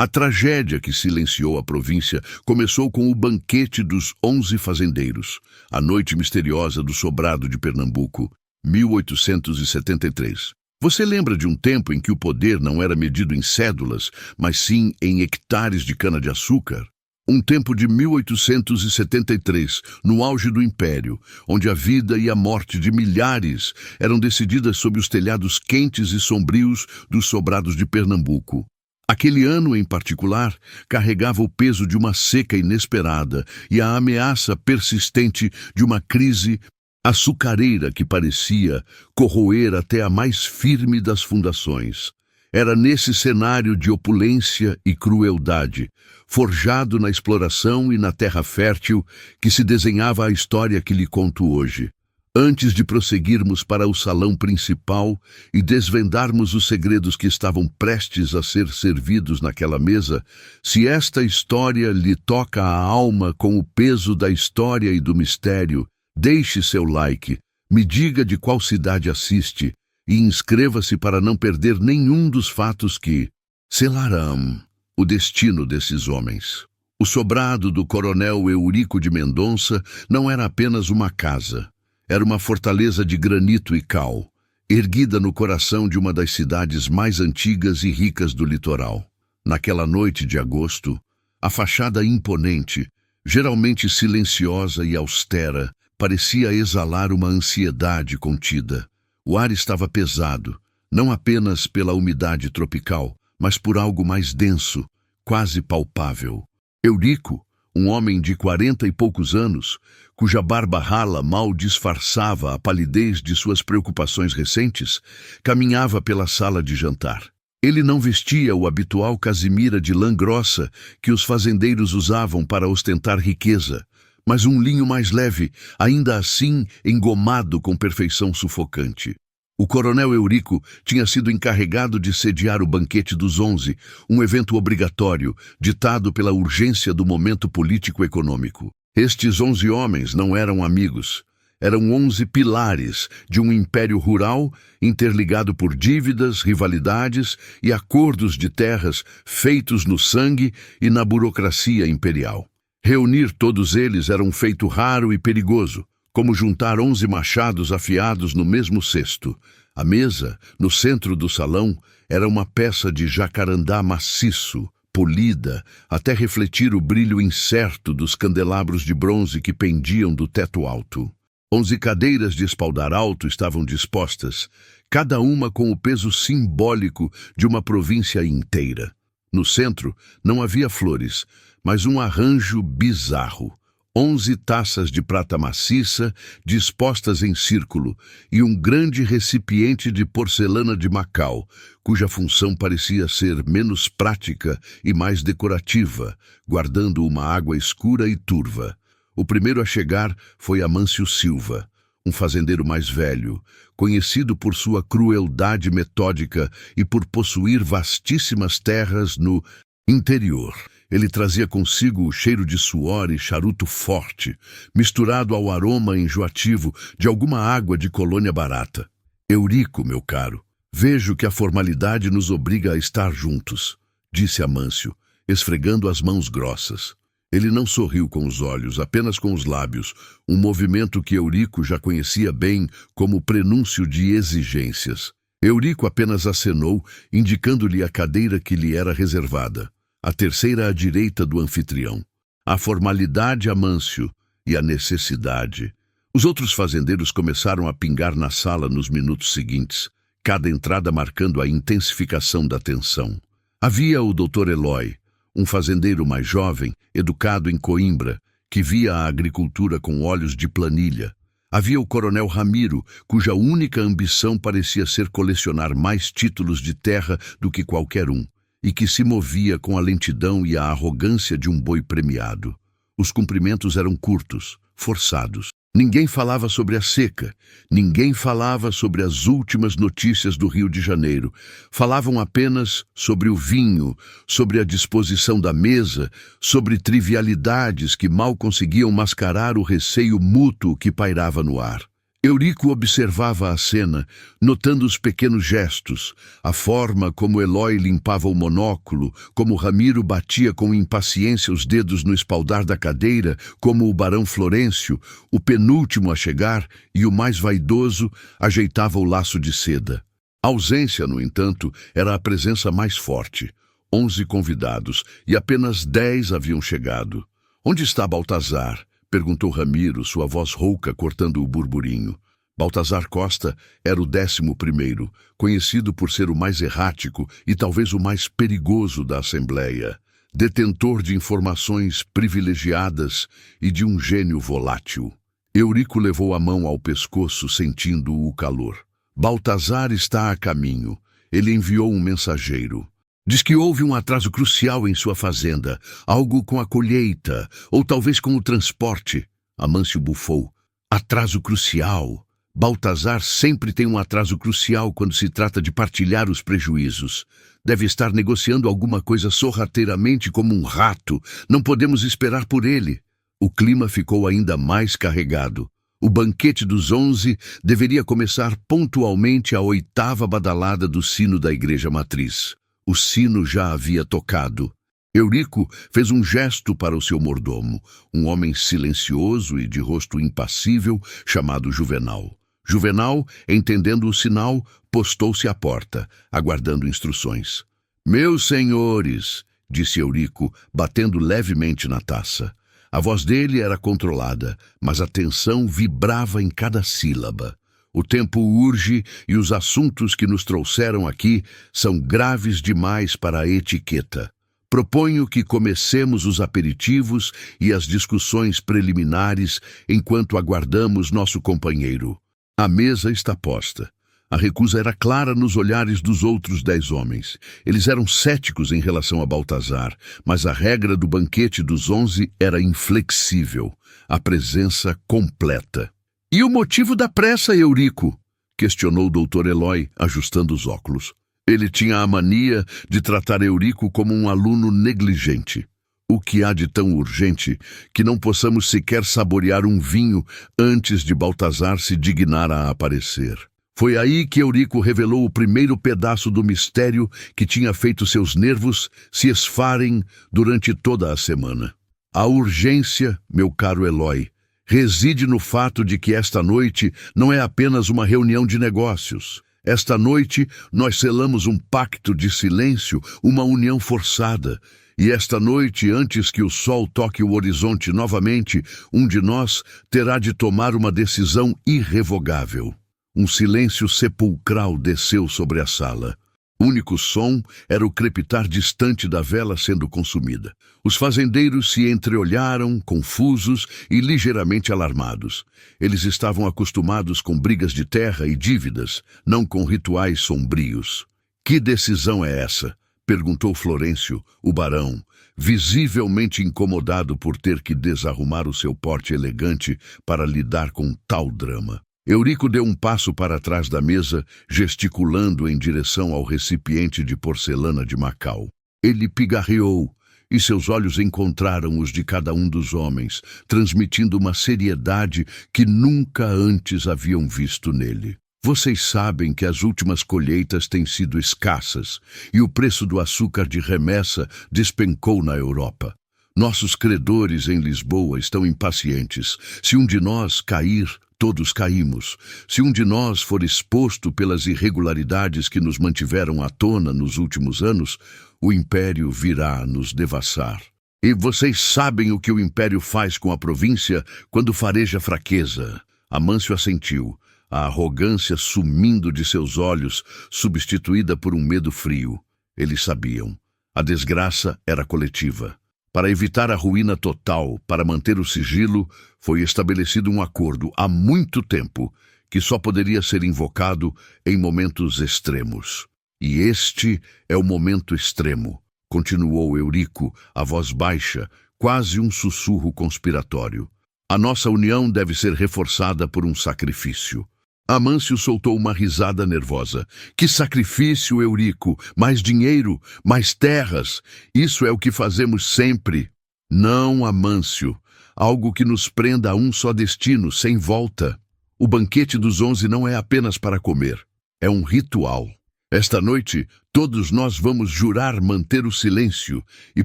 A tragédia que silenciou a província começou com o banquete dos 11 fazendeiros, a noite misteriosa do Sobrado de Pernambuco, 1873. Você lembra de um tempo em que o poder não era medido em cédulas, mas sim em hectares de cana-de-açúcar? Um tempo de 1873, no auge do Império, onde a vida e a morte de milhares eram decididas sob os telhados quentes e sombrios dos sobrados de Pernambuco. Aquele ano, em particular, carregava o peso de uma seca inesperada e a ameaça persistente de uma crise açucareira que parecia corroer até a mais firme das fundações. Era nesse cenário de opulência e crueldade, forjado na exploração e na terra fértil, que se desenhava a história que lhe conto hoje. Antes de prosseguirmos para o salão principal e desvendarmos os segredos que estavam prestes a ser servidos naquela mesa, se esta história lhe toca a alma com o peso da história e do mistério, deixe seu like, me diga de qual cidade assiste e inscreva-se para não perder nenhum dos fatos que selarão o destino desses homens. O sobrado do coronel Eurico de Mendonça não era apenas uma casa. Era uma fortaleza de granito e cal, erguida no coração de uma das cidades mais antigas e ricas do litoral. Naquela noite de agosto, a fachada imponente, geralmente silenciosa e austera, parecia exalar uma ansiedade contida. O ar estava pesado, não apenas pela umidade tropical, mas por algo mais denso, quase palpável. Eurico, um homem de 40 e poucos anos, cuja barba rala mal disfarçava a palidez de suas preocupações recentes, caminhava pela sala de jantar. Ele não vestia o habitual casimira de lã grossa que os fazendeiros usavam para ostentar riqueza, mas um linho mais leve, ainda assim engomado com perfeição sufocante. O coronel Eurico tinha sido encarregado de sediar o Banquete dos 11, um evento obrigatório, ditado pela urgência do momento político-econômico. Estes 11 homens não eram amigos. Eram 11 pilares de um império rural interligado por dívidas, rivalidades e acordos de terras feitos no sangue e na burocracia imperial. Reunir todos eles era um feito raro e perigoso, como juntar 11 machados afiados no mesmo cesto. A mesa, no centro do salão, era uma peça de jacarandá maciço, polida, até refletir o brilho incerto dos candelabros de bronze que pendiam do teto alto. 11 cadeiras de espaldar alto estavam dispostas, cada uma com o peso simbólico de uma província inteira. No centro, não havia flores, mas um arranjo bizarro. 11 taças de prata maciça dispostas em círculo e um grande recipiente de porcelana de Macau, cuja função parecia ser menos prática e mais decorativa, guardando uma água escura e turva. O primeiro a chegar foi Amâncio Silva, um fazendeiro mais velho, conhecido por sua crueldade metódica e por possuir vastíssimas terras no interior. Ele trazia consigo o cheiro de suor e charuto forte, misturado ao aroma enjoativo de alguma água de colônia barata. Eurico, meu caro, vejo que a formalidade nos obriga a estar juntos, disse Amâncio, esfregando as mãos grossas. Ele não sorriu com os olhos, apenas com os lábios, um movimento que Eurico já conhecia bem como prenúncio de exigências. Eurico apenas acenou, indicando-lhe a cadeira que lhe era reservada. A terceira à direita do anfitrião. A formalidade, Amâncio, e a necessidade. Os outros fazendeiros começaram a pingar na sala nos minutos seguintes, cada entrada marcando a intensificação da tensão. Havia o Dr. Eloy, um fazendeiro mais jovem, educado em Coimbra, que via a agricultura com olhos de planilha. Havia o coronel Ramiro, cuja única ambição parecia ser colecionar mais títulos de terra do que qualquer um, e que se movia com a lentidão e a arrogância de um boi premiado. Os cumprimentos eram curtos, forçados. Ninguém falava sobre a seca, ninguém falava sobre as últimas notícias do Rio de Janeiro. Falavam apenas sobre o vinho, sobre a disposição da mesa, sobre trivialidades que mal conseguiam mascarar o receio mútuo que pairava no ar. Eurico observava a cena, notando os pequenos gestos, a forma como Eloy limpava o monóculo, como Ramiro batia com impaciência os dedos no espaldar da cadeira, como o barão Florencio, o penúltimo a chegar e o mais vaidoso, ajeitava o laço de seda. A ausência, no entanto, era a presença mais forte. 11 convidados, e apenas 10 haviam chegado. "Onde está Baltazar?" perguntou Ramiro, sua voz rouca cortando o burburinho. Baltazar Costa era o 11º, conhecido por ser o mais errático e talvez o mais perigoso da Assembleia, detentor de informações privilegiadas e de um gênio volátil. Eurico levou a mão ao pescoço, sentindo o calor. "Baltazar está a caminho. Ele enviou um mensageiro. Diz que houve um atraso crucial em sua fazenda, algo com a colheita, ou talvez com o transporte." Amâncio bufou. "Atraso crucial? Baltazar sempre tem um atraso crucial quando se trata de partilhar os prejuízos. Deve estar negociando alguma coisa sorrateiramente como um rato. Não podemos esperar por ele." O clima ficou ainda mais carregado. O banquete dos 11 deveria começar pontualmente à 8ª badalada do sino da igreja matriz. O sino já havia tocado. Eurico fez um gesto para o seu mordomo, um homem silencioso e de rosto impassível, chamado Juvenal. Juvenal, entendendo o sinal, postou-se à porta, aguardando instruções. "Meus senhores", disse Eurico, batendo levemente na taça. A voz dele era controlada, mas a tensão vibrava em cada sílaba. "O tempo urge e os assuntos que nos trouxeram aqui são graves demais para a etiqueta. Proponho que comecemos os aperitivos e as discussões preliminares enquanto aguardamos nosso companheiro. A mesa está posta." A recusa era clara nos olhares dos outros 10 homens. Eles eram céticos em relação a Baltazar, mas a regra do banquete dos 11 era inflexível. A presença completa. "E o motivo da pressa, Eurico?" questionou o doutor Eloy, ajustando os óculos. Ele tinha a mania de tratar Eurico como um aluno negligente. "O que há de tão urgente que não possamos sequer saborear um vinho antes de Baltazar se dignar a aparecer?" Foi aí que Eurico revelou o primeiro pedaço do mistério que tinha feito seus nervos se esfarem durante toda a semana. "A urgência, meu caro Eloy, reside no fato de que esta noite não é apenas uma reunião de negócios. Esta noite nós selamos um pacto de silêncio, uma união forçada. E esta noite, antes que o sol toque o horizonte novamente, um de nós terá de tomar uma decisão irrevogável." Um silêncio sepulcral desceu sobre a sala. O único som era o crepitar distante da vela sendo consumida. Os fazendeiros se entreolharam, confusos e ligeiramente alarmados. Eles estavam acostumados com brigas de terra e dívidas, não com rituais sombrios. "Que decisão é essa?" perguntou Florencio, o barão, visivelmente incomodado por ter que desarrumar o seu porte elegante para lidar com tal drama. Eurico deu um passo para trás da mesa, gesticulando em direção ao recipiente de porcelana de Macau. Ele pigarreou, e seus olhos encontraram os de cada um dos homens, transmitindo uma seriedade que nunca antes haviam visto nele. "Vocês sabem que as últimas colheitas têm sido escassas, e o preço do açúcar de remessa despencou na Europa. Nossos credores em Lisboa estão impacientes. Se um de nós cair, todos caímos. Se um de nós for exposto pelas irregularidades que nos mantiveram à tona nos últimos anos, o Império virá nos devassar. E vocês sabem o que o Império faz com a província quando fareja fraqueza." Amâncio assentiu, a arrogância sumindo de seus olhos, substituída por um medo frio. Eles sabiam. A desgraça era coletiva. Para evitar a ruína total, para manter o sigilo, foi estabelecido um acordo há muito tempo que só poderia ser invocado em momentos extremos. "E este é o momento extremo", continuou Eurico, a voz baixa, quase um sussurro conspiratório. "A nossa união deve ser reforçada por um sacrifício." Amâncio soltou uma risada nervosa. "Que sacrifício, Eurico! Mais dinheiro, mais terras! Isso é o que fazemos sempre." "Não, Amâncio. Algo que nos prenda a um só destino, sem volta." O banquete dos 11 não é apenas para comer, é um ritual. Esta noite, todos nós vamos jurar manter o silêncio, e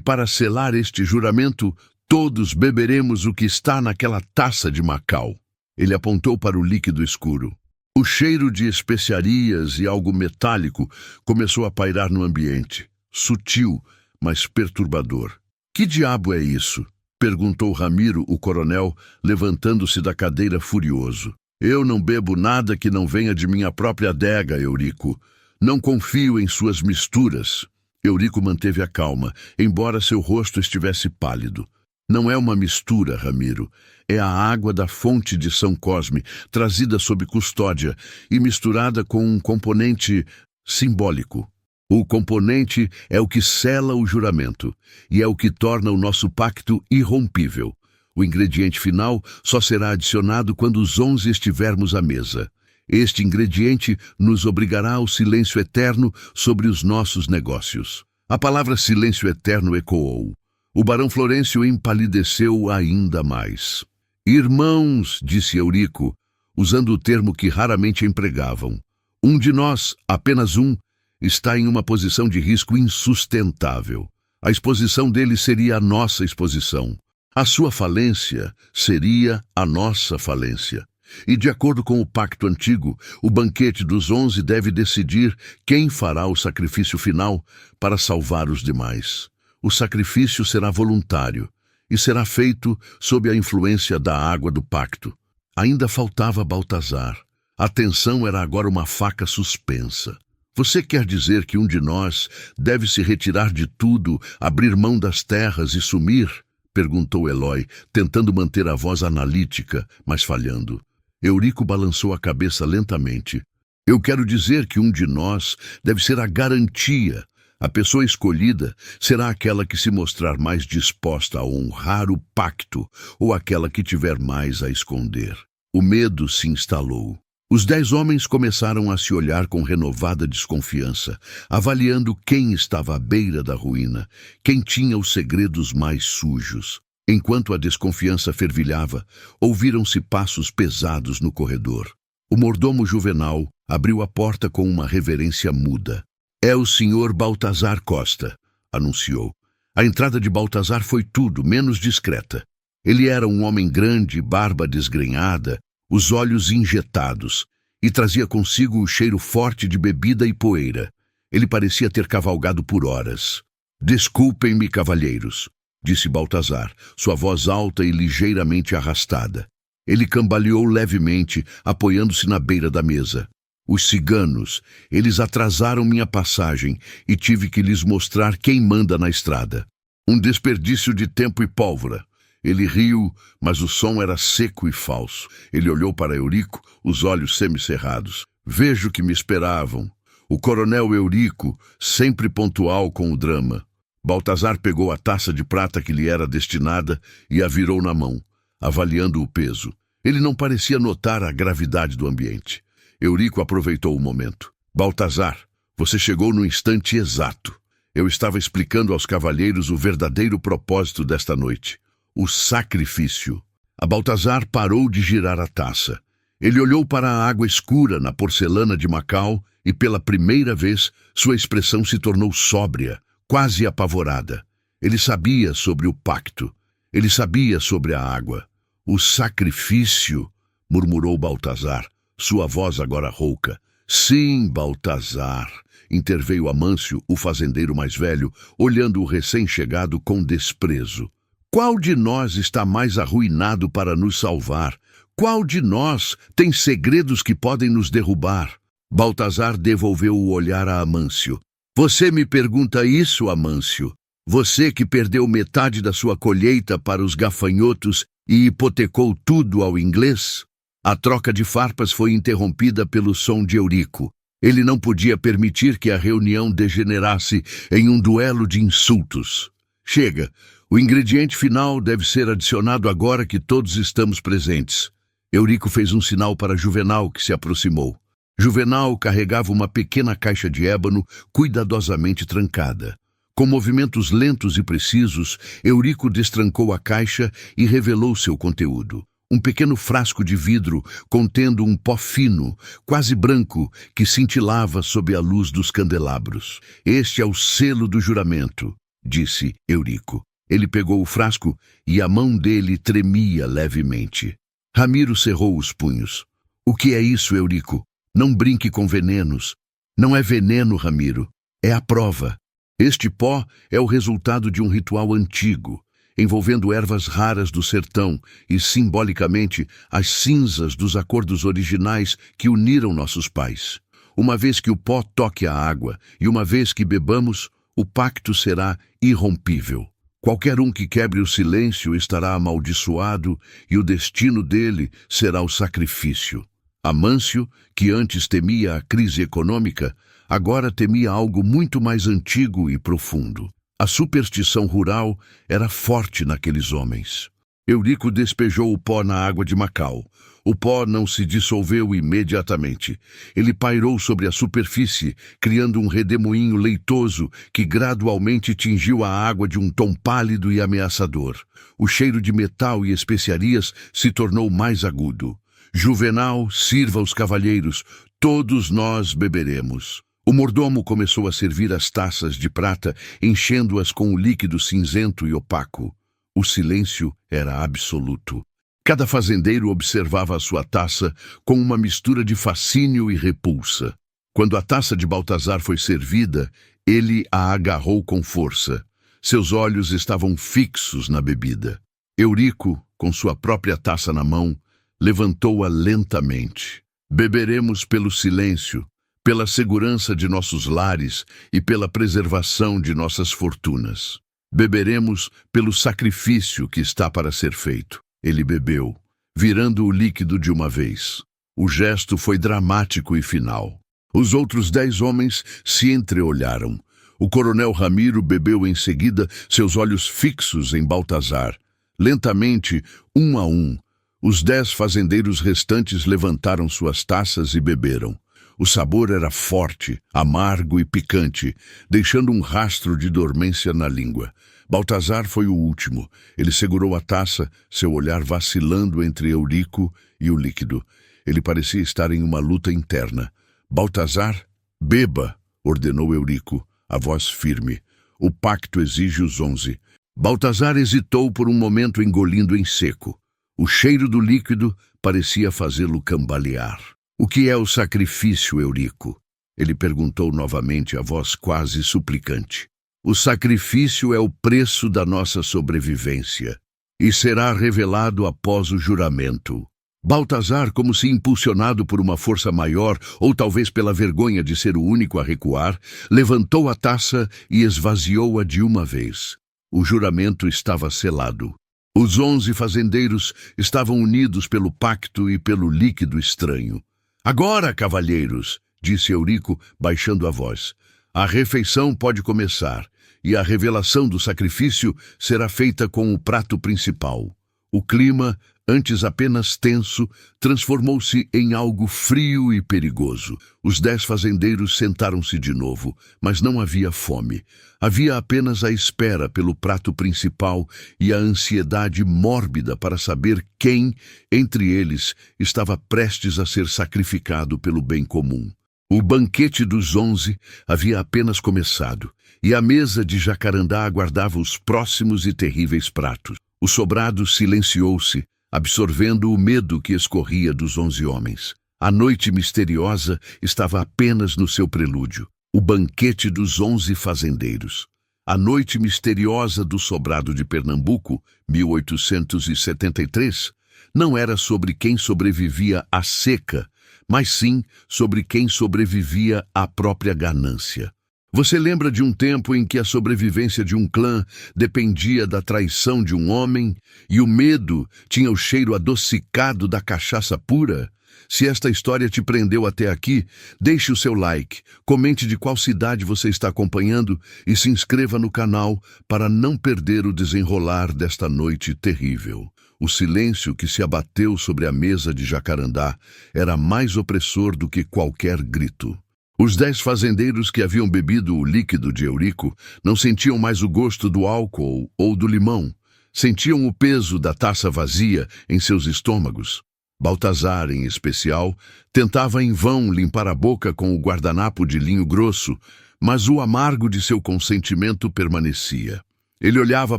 para selar este juramento, todos beberemos o que está naquela taça de Macau. Ele apontou para o líquido escuro. O cheiro de especiarias e algo metálico começou a pairar no ambiente, sutil, mas perturbador. Que diabo é isso? Perguntou Ramiro, o coronel, levantando-se da cadeira furioso. Eu não bebo nada que não venha de minha própria adega, Eurico. Não confio em suas misturas. Eurico manteve a calma, embora seu rosto estivesse pálido. Não é uma mistura, Ramiro. É a água da fonte de São Cosme, trazida sob custódia e misturada com um componente simbólico. O componente é o que sela o juramento e é o que torna o nosso pacto irrompível. O ingrediente final só será adicionado quando os 11 estivermos à mesa. Este ingrediente nos obrigará ao silêncio eterno sobre os nossos negócios. A palavra silêncio eterno ecoou. O barão Florencio empalideceu ainda mais. Irmãos, disse Eurico, usando o termo que raramente empregavam. Um de nós, apenas um, está em uma posição de risco insustentável. A exposição dele seria a nossa exposição. A sua falência seria a nossa falência. E, de acordo com o pacto antigo, o banquete dos 11 deve decidir quem fará o sacrifício final para salvar os demais. O sacrifício será voluntário e será feito sob a influência da água do pacto. Ainda faltava Baltazar. A tensão era agora uma faca suspensa. Você quer dizer que um de nós deve se retirar de tudo, abrir mão das terras e sumir? Perguntou Eloy, tentando manter a voz analítica, mas falhando. Eurico balançou a cabeça lentamente. Eu quero dizer que um de nós deve ser a garantia. A pessoa escolhida será aquela que se mostrar mais disposta a honrar o pacto ou aquela que tiver mais a esconder. O medo se instalou. Os 10 homens começaram a se olhar com renovada desconfiança, avaliando quem estava à beira da ruína, quem tinha os segredos mais sujos. Enquanto a desconfiança fervilhava, ouviram-se passos pesados no corredor. O mordomo Juvenal abriu a porta com uma reverência muda. É o senhor Baltazar Costa, anunciou. A entrada de Baltazar foi tudo menos discreta. Ele era um homem grande, barba desgrenhada, os olhos injetados, e trazia consigo o cheiro forte de bebida e poeira. Ele parecia ter cavalgado por horas. Desculpem-me, cavalheiros, disse Baltazar, sua voz alta e ligeiramente arrastada. Ele cambaleou levemente, apoiando-se na beira da mesa. Os ciganos, eles atrasaram minha passagem e tive que lhes mostrar quem manda na estrada. Um desperdício de tempo e pólvora. Ele riu, mas o som era seco e falso. Ele olhou para Eurico, os olhos semicerrados. Vejo que me esperavam. O coronel Eurico, sempre pontual com o drama. Baltazar pegou a taça de prata que lhe era destinada e a virou na mão, avaliando o peso. Ele não parecia notar a gravidade do ambiente. Eurico aproveitou o momento. Baltazar, você chegou no instante exato. Eu estava explicando aos cavalheiros o verdadeiro propósito desta noite. O sacrifício. A Baltazar parou de girar a taça. Ele olhou para a água escura na porcelana de Macau e, pela primeira vez, sua expressão se tornou sóbria, quase apavorada. Ele sabia sobre o pacto. Ele sabia sobre a água. O sacrifício, murmurou Baltazar, sua voz agora rouca. Sim, Baltazar, interveio Amâncio, o fazendeiro mais velho, olhando o recém-chegado com desprezo. Qual de nós está mais arruinado para nos salvar? Qual de nós tem segredos que podem nos derrubar? Baltazar devolveu o olhar a Amâncio. Você me pergunta isso, Amâncio? Você que perdeu metade da sua colheita para os gafanhotos e hipotecou tudo ao inglês? A troca de farpas foi interrompida pelo som de Eurico. Ele não podia permitir que a reunião degenerasse em um duelo de insultos. Chega! O ingrediente final deve ser adicionado agora que todos estamos presentes. Eurico fez um sinal para Juvenal, que se aproximou. Juvenal carregava uma pequena caixa de ébano cuidadosamente trancada. Com movimentos lentos e precisos, Eurico destrancou a caixa e revelou seu conteúdo. um pequeno frasco de vidro contendo um pó fino, quase branco, que cintilava sob a luz dos candelabros. "Este é o selo do juramento", disse Eurico. Ele pegou o frasco e a mão dele tremia levemente. Ramiro cerrou os punhos. "O que é isso, Eurico? Não brinque com venenos." "Não é veneno, Ramiro. É a prova. Este pó é o resultado de um ritual antigo, envolvendo ervas raras do sertão e, simbolicamente, as cinzas dos acordos originais que uniram nossos pais. Uma vez que o pó toque a água e uma vez que bebamos, o pacto será irrompível. Qualquer um que quebre o silêncio estará amaldiçoado e o destino dele será o sacrifício." Amâncio, que antes temia a crise econômica, agora temia algo muito mais antigo e profundo. A superstição rural era forte naqueles homens. Eurico despejou o pó na água de Macau. O pó não se dissolveu imediatamente. Ele pairou sobre a superfície, criando um redemoinho leitoso que gradualmente tingiu a água de um tom pálido e ameaçador. O cheiro de metal e especiarias se tornou mais agudo. "Juvenal, sirva os cavalheiros, todos nós beberemos." O mordomo começou a servir as taças de prata, enchendo-as com o líquido cinzento e opaco. O silêncio era absoluto. Cada fazendeiro observava a sua taça com uma mistura de fascínio e repulsa. Quando a taça de Baltazar foi servida, ele a agarrou com força. Seus olhos estavam fixos na bebida. Eurico, com sua própria taça na mão, levantou-a lentamente. "Beberemos pelo silêncio, pela segurança de nossos lares e pela preservação de nossas fortunas. Beberemos pelo sacrifício que está para ser feito." Ele bebeu, virando o líquido de uma vez. O gesto foi dramático e final. Os outros 10 homens se entreolharam. O coronel Ramiro bebeu em seguida, seus olhos fixos em Baltazar. Lentamente, um a um, os 10 fazendeiros restantes levantaram suas taças e beberam. O sabor era forte, amargo e picante, deixando um rastro de dormência na língua. Baltazar foi o último. Ele segurou a taça, seu olhar vacilando entre Eurico e o líquido. Ele parecia estar em uma luta interna. "Baltazar, beba", ordenou Eurico, a voz firme. "O pacto exige os 11. Baltazar hesitou por um momento, engolindo em seco. O cheiro do líquido parecia fazê-lo cambalear. "O que é o sacrifício, Eurico?" Ele perguntou novamente, a voz quase suplicante. "O sacrifício é o preço da nossa sobrevivência e será revelado após o juramento." Baltazar, como se impulsionado por uma força maior, ou talvez pela vergonha de ser o único a recuar, levantou a taça e esvaziou-a de uma vez. O juramento estava selado. Os 11 fazendeiros estavam unidos pelo pacto e pelo líquido estranho. "Agora, cavalheiros", disse Eurico, baixando a voz, "a refeição pode começar, e a revelação do sacrifício será feita com o prato principal." O clima, antes apenas tenso, transformou-se em algo frio e perigoso. Os 10 fazendeiros sentaram-se de novo, mas não havia fome. Havia apenas a espera pelo prato principal e a ansiedade mórbida para saber quem, entre eles, estava prestes a ser sacrificado pelo bem comum. O banquete dos 11 havia apenas começado, e a mesa de Jacarandá aguardava os próximos e terríveis pratos. O sobrado silenciou-se, absorvendo o medo que escorria dos 11 homens. A noite misteriosa estava apenas no seu prelúdio. O banquete dos 11 fazendeiros. A noite misteriosa do sobrado de Pernambuco, 1873, não era sobre quem sobrevivia à seca, mas sim sobre quem sobrevivia à própria ganância. Você lembra de um tempo em que a sobrevivência de um clã dependia da traição de um homem e o medo tinha o cheiro adocicado da cachaça pura? Se esta história te prendeu até aqui, deixe o seu like, comente de qual cidade você está acompanhando e se inscreva no canal para não perder o desenrolar desta noite terrível. O silêncio que se abateu sobre a mesa de Jacarandá era mais opressor do que qualquer grito. Os 10 fazendeiros que haviam bebido o líquido de Eurico não sentiam mais o gosto do álcool ou do limão. Sentiam o peso da taça vazia em seus estômagos. Baltazar, em especial, tentava em vão limpar a boca com o guardanapo de linho grosso, mas o amargo de seu consentimento permanecia. Ele olhava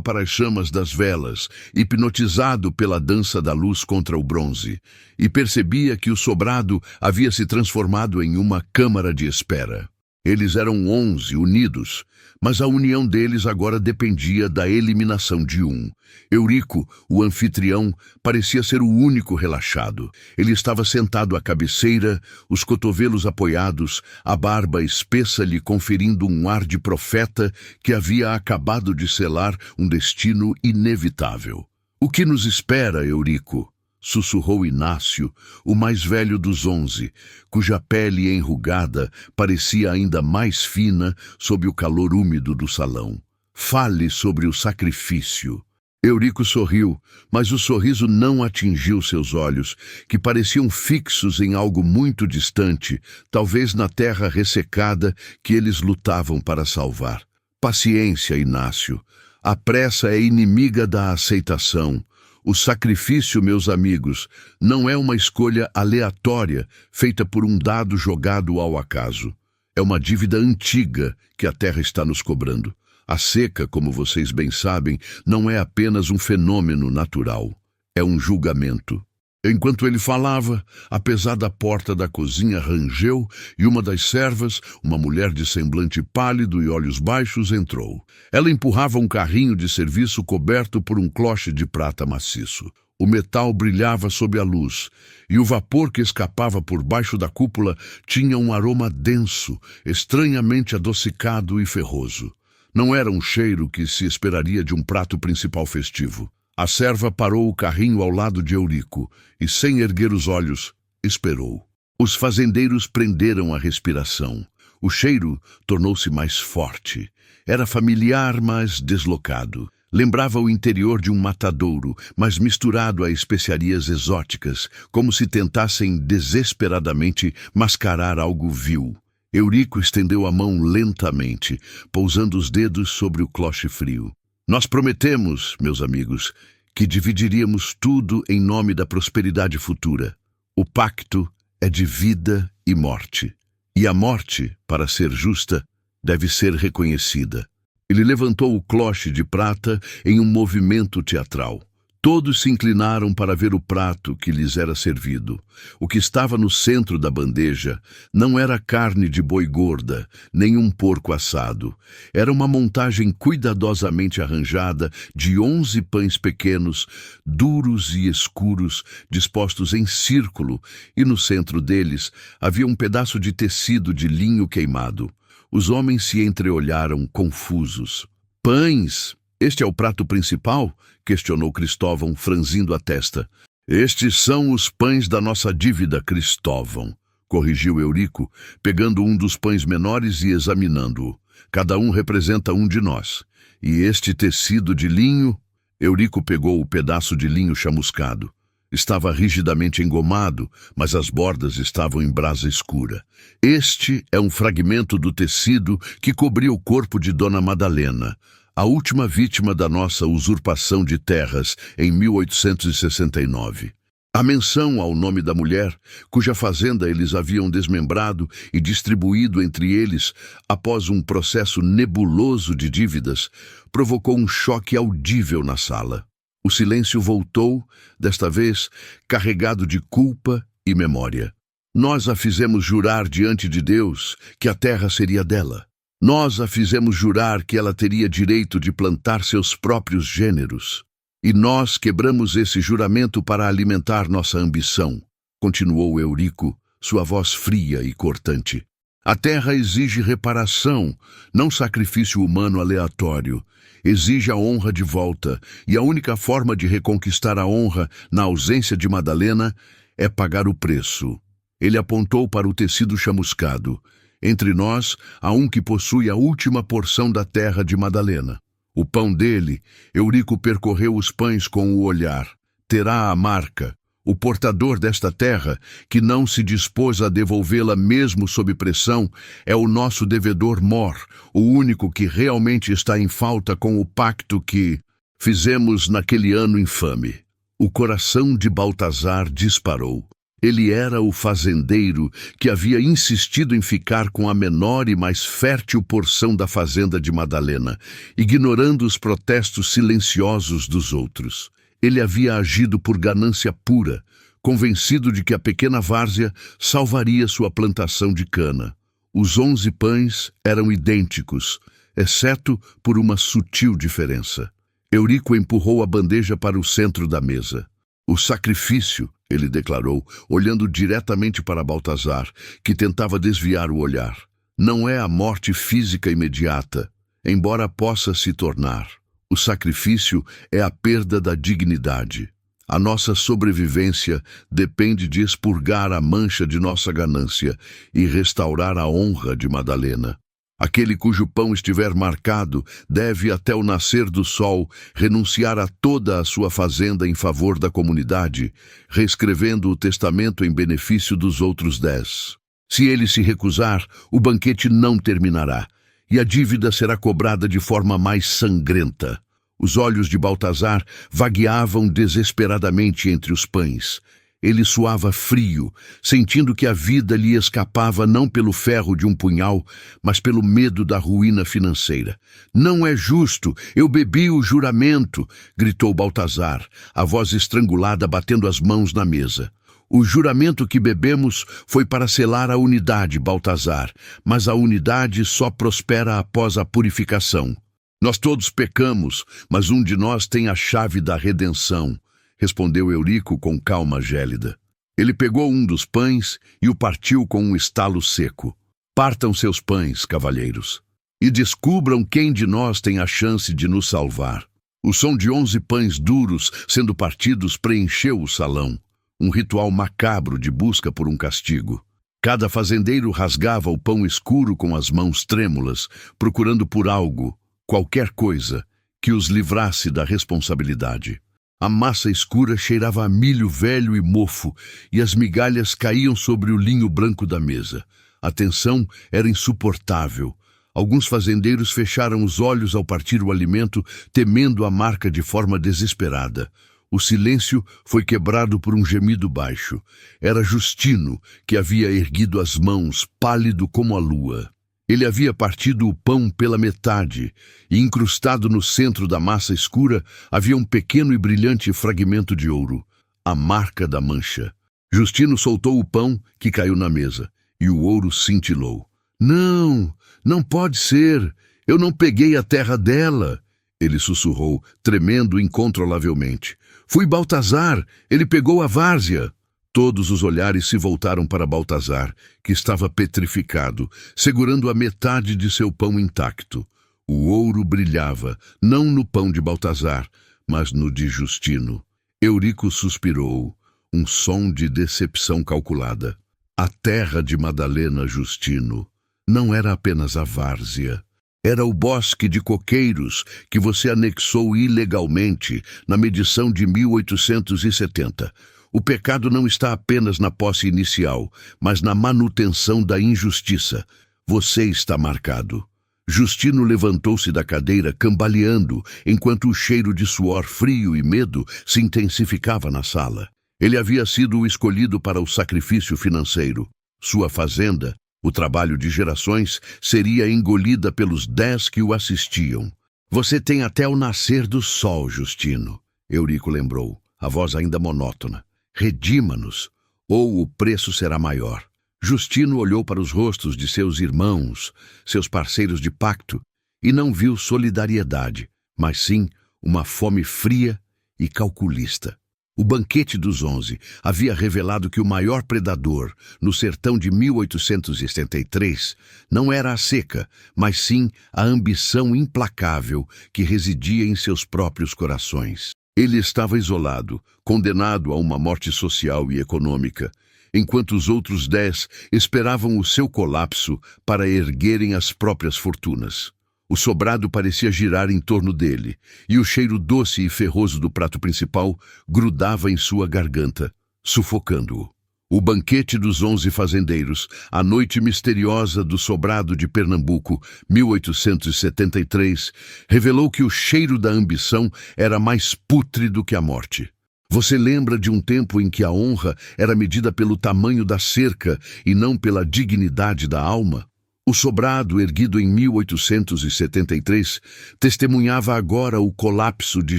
para as chamas das velas, hipnotizado pela dança da luz contra o bronze, e percebia que o sobrado havia se transformado em uma câmara de espera. Eles eram 11 unidos, mas a união deles agora dependia da eliminação de um. Eurico, o anfitrião, parecia ser o único relaxado. Ele estava sentado à cabeceira, os cotovelos apoiados, a barba espessa lhe conferindo um ar de profeta que havia acabado de selar um destino inevitável. "O que nos espera, Eurico?" sussurrou Inácio, o mais velho dos 11, cuja pele enrugada parecia ainda mais fina sob o calor úmido do salão. "Fale sobre o sacrifício." Eurico sorriu, mas o sorriso não atingiu seus olhos, que pareciam fixos em algo muito distante, talvez na terra ressecada que eles lutavam para salvar. "Paciência, Inácio. A pressa é inimiga da aceitação. O sacrifício, meus amigos, não é uma escolha aleatória feita por um dado jogado ao acaso. É uma dívida antiga que a terra está nos cobrando. A seca, como vocês bem sabem, não é apenas um fenômeno natural. É um julgamento." Enquanto ele falava, a pesada porta da cozinha rangeu e uma das servas, uma mulher de semblante pálido e olhos baixos, entrou. Ela empurrava um carrinho de serviço coberto por um cloche de prata maciço. O metal brilhava sob a luz, e o vapor que escapava por baixo da cúpula tinha um aroma denso, estranhamente adocicado e ferroso. Não era um cheiro que se esperaria de um prato principal festivo. A serva parou o carrinho ao lado de Eurico e, sem erguer os olhos, esperou. Os fazendeiros prenderam a respiração. O cheiro tornou-se mais forte. Era familiar, mas deslocado. Lembrava o interior de um matadouro, mas misturado a especiarias exóticas, como se tentassem desesperadamente mascarar algo vil. Eurico estendeu a mão lentamente, pousando os dedos sobre o cloche frio. "Nós prometemos, meus amigos, que dividiríamos tudo em nome da prosperidade futura. O pacto é de vida e morte. E a morte, para ser justa, deve ser reconhecida." Ele levantou o cloche de prata em um movimento teatral. Todos se inclinaram para ver o prato que lhes era servido. O que estava no centro da bandeja não era carne de boi gorda, nem um porco assado. Era uma montagem cuidadosamente arranjada de 11 pães pequenos, duros e escuros, dispostos em círculo, e no centro deles havia um pedaço de tecido de linho queimado. Os homens se entreolharam, confusos. "Pães? Este é o prato principal?" questionou Cristóvão, franzindo a testa. "Estes são os pães da nossa dívida, Cristóvão", corrigiu Eurico, pegando um dos pães menores e examinando-o. "Cada um representa um de nós. E este tecido de linho..." Eurico pegou o pedaço de linho chamuscado. Estava rigidamente engomado, mas as bordas estavam em brasa escura. "Este é um fragmento do tecido que cobria o corpo de Dona Madalena, a última vítima da nossa usurpação de terras em 1869. A menção ao nome da mulher, cuja fazenda eles haviam desmembrado e distribuído entre eles após um processo nebuloso de dívidas, provocou um choque audível na sala. O silêncio voltou, desta vez carregado de culpa e memória. "Nós a fizemos jurar diante de Deus que a terra seria dela. Nós a fizemos jurar que ela teria direito de plantar seus próprios gêneros. E nós quebramos esse juramento para alimentar nossa ambição", continuou Eurico, sua voz fria e cortante. "A terra exige reparação, não sacrifício humano aleatório. Exige a honra de volta, e a única forma de reconquistar a honra na ausência de Madalena é pagar o preço." Ele apontou para o tecido chamuscado. "Entre nós, há um que possui a última porção da terra de Madalena. O pão dele." Eurico percorreu os pães com o olhar. "Terá a marca. O portador desta terra, que não se dispôs a devolvê-la mesmo sob pressão, é o nosso devedor mor, o único que realmente está em falta com o pacto que..." Fizemos naquele ano infame. O coração de Baltazar disparou. Ele era o fazendeiro que havia insistido em ficar com a menor e mais fértil porção da fazenda de Madalena, ignorando os protestos silenciosos dos outros. Ele havia agido por ganância pura, convencido de que a pequena várzea salvaria sua plantação de cana. Os 11 pães eram idênticos, exceto por uma sutil diferença. Eurico empurrou a bandeja para o centro da mesa. O sacrifício, ele declarou, olhando diretamente para Baltazar, que tentava desviar o olhar. Não é a morte física imediata, embora possa se tornar. O sacrifício é a perda da dignidade. A nossa sobrevivência depende de expurgar a mancha de nossa ganância e restaurar a honra de Madalena. Aquele cujo pão estiver marcado deve, até o nascer do sol, renunciar a toda a sua fazenda em favor da comunidade, reescrevendo o testamento em benefício dos outros 10. Se ele se recusar, o banquete não terminará, e a dívida será cobrada de forma mais sangrenta. Os olhos de Baltazar vagueavam desesperadamente entre os pães. Ele suava frio, sentindo que a vida lhe escapava não pelo ferro de um punhal, mas pelo medo da ruína financeira. "Não é justo, eu bebi o juramento", gritou Baltazar, a voz estrangulada batendo as mãos na mesa. "O juramento que bebemos foi para selar a unidade, Baltazar, mas a unidade só prospera após a purificação. Nós todos pecamos, mas um de nós tem a chave da redenção", respondeu Eurico com calma gélida. Ele pegou um dos pães e o partiu com um estalo seco. "Partam seus pães, cavalheiros, e descubram quem de nós tem a chance de nos salvar." O som de 11 pães duros sendo partidos preencheu o salão, um ritual macabro de busca por um castigo. Cada fazendeiro rasgava o pão escuro com as mãos trêmulas, procurando por algo, qualquer coisa, que os livrasse da responsabilidade. A massa escura cheirava a milho velho e mofo, e as migalhas caíam sobre o linho branco da mesa. A tensão era insuportável. Alguns fazendeiros fecharam os olhos ao partir o alimento, temendo a marca de forma desesperada. O silêncio foi quebrado por um gemido baixo. Era Justino, que havia erguido as mãos, pálido como a lua. Ele havia partido o pão pela metade, e incrustado no centro da massa escura havia um pequeno e brilhante fragmento de ouro, a marca da mancha. Justino soltou o pão, que caiu na mesa, e o ouro cintilou. "Não, não pode ser, eu não peguei a terra dela", ele sussurrou, tremendo incontrolavelmente. "Fui Baltazar, ele pegou a várzea." Todos os olhares se voltaram para Baltazar, que estava petrificado, segurando a metade de seu pão intacto. O ouro brilhava, não no pão de Baltazar, mas no de Justino. Eurico suspirou, um som de decepção calculada. A terra de Madalena, Justino, não era apenas a várzea. Era o bosque de coqueiros que você anexou ilegalmente na medição de 1870. O pecado não está apenas na posse inicial, mas na manutenção da injustiça. Você está marcado. Justino levantou-se da cadeira, cambaleando, enquanto o cheiro de suor frio e medo se intensificava na sala. Ele havia sido o escolhido para o sacrifício financeiro. Sua fazenda, o trabalho de gerações, seria engolida pelos 10 que o assistiam. "Você tem até o nascer do sol, Justino", Eurico lembrou, a voz ainda monótona. "Redima-nos, ou o preço será maior." Justino olhou para os rostos de seus irmãos, seus parceiros de pacto, e não viu solidariedade, mas sim uma fome fria e calculista. O banquete dos 11 havia revelado que o maior predador, no sertão de 1873, não era a seca, mas sim a ambição implacável que residia em seus próprios corações. Ele estava isolado, condenado a uma morte social e econômica, enquanto os outros 10 esperavam o seu colapso para erguerem as próprias fortunas. O sobrado parecia girar em torno dele, e o cheiro doce e ferroso do prato principal grudava em sua garganta, sufocando-o. O banquete dos 11 fazendeiros, a noite misteriosa do sobrado de Pernambuco, 1873, revelou que o cheiro da ambição era mais pútrido que a morte. Você lembra de um tempo em que a honra era medida pelo tamanho da cerca e não pela dignidade da alma? O sobrado, erguido em 1873, testemunhava agora o colapso de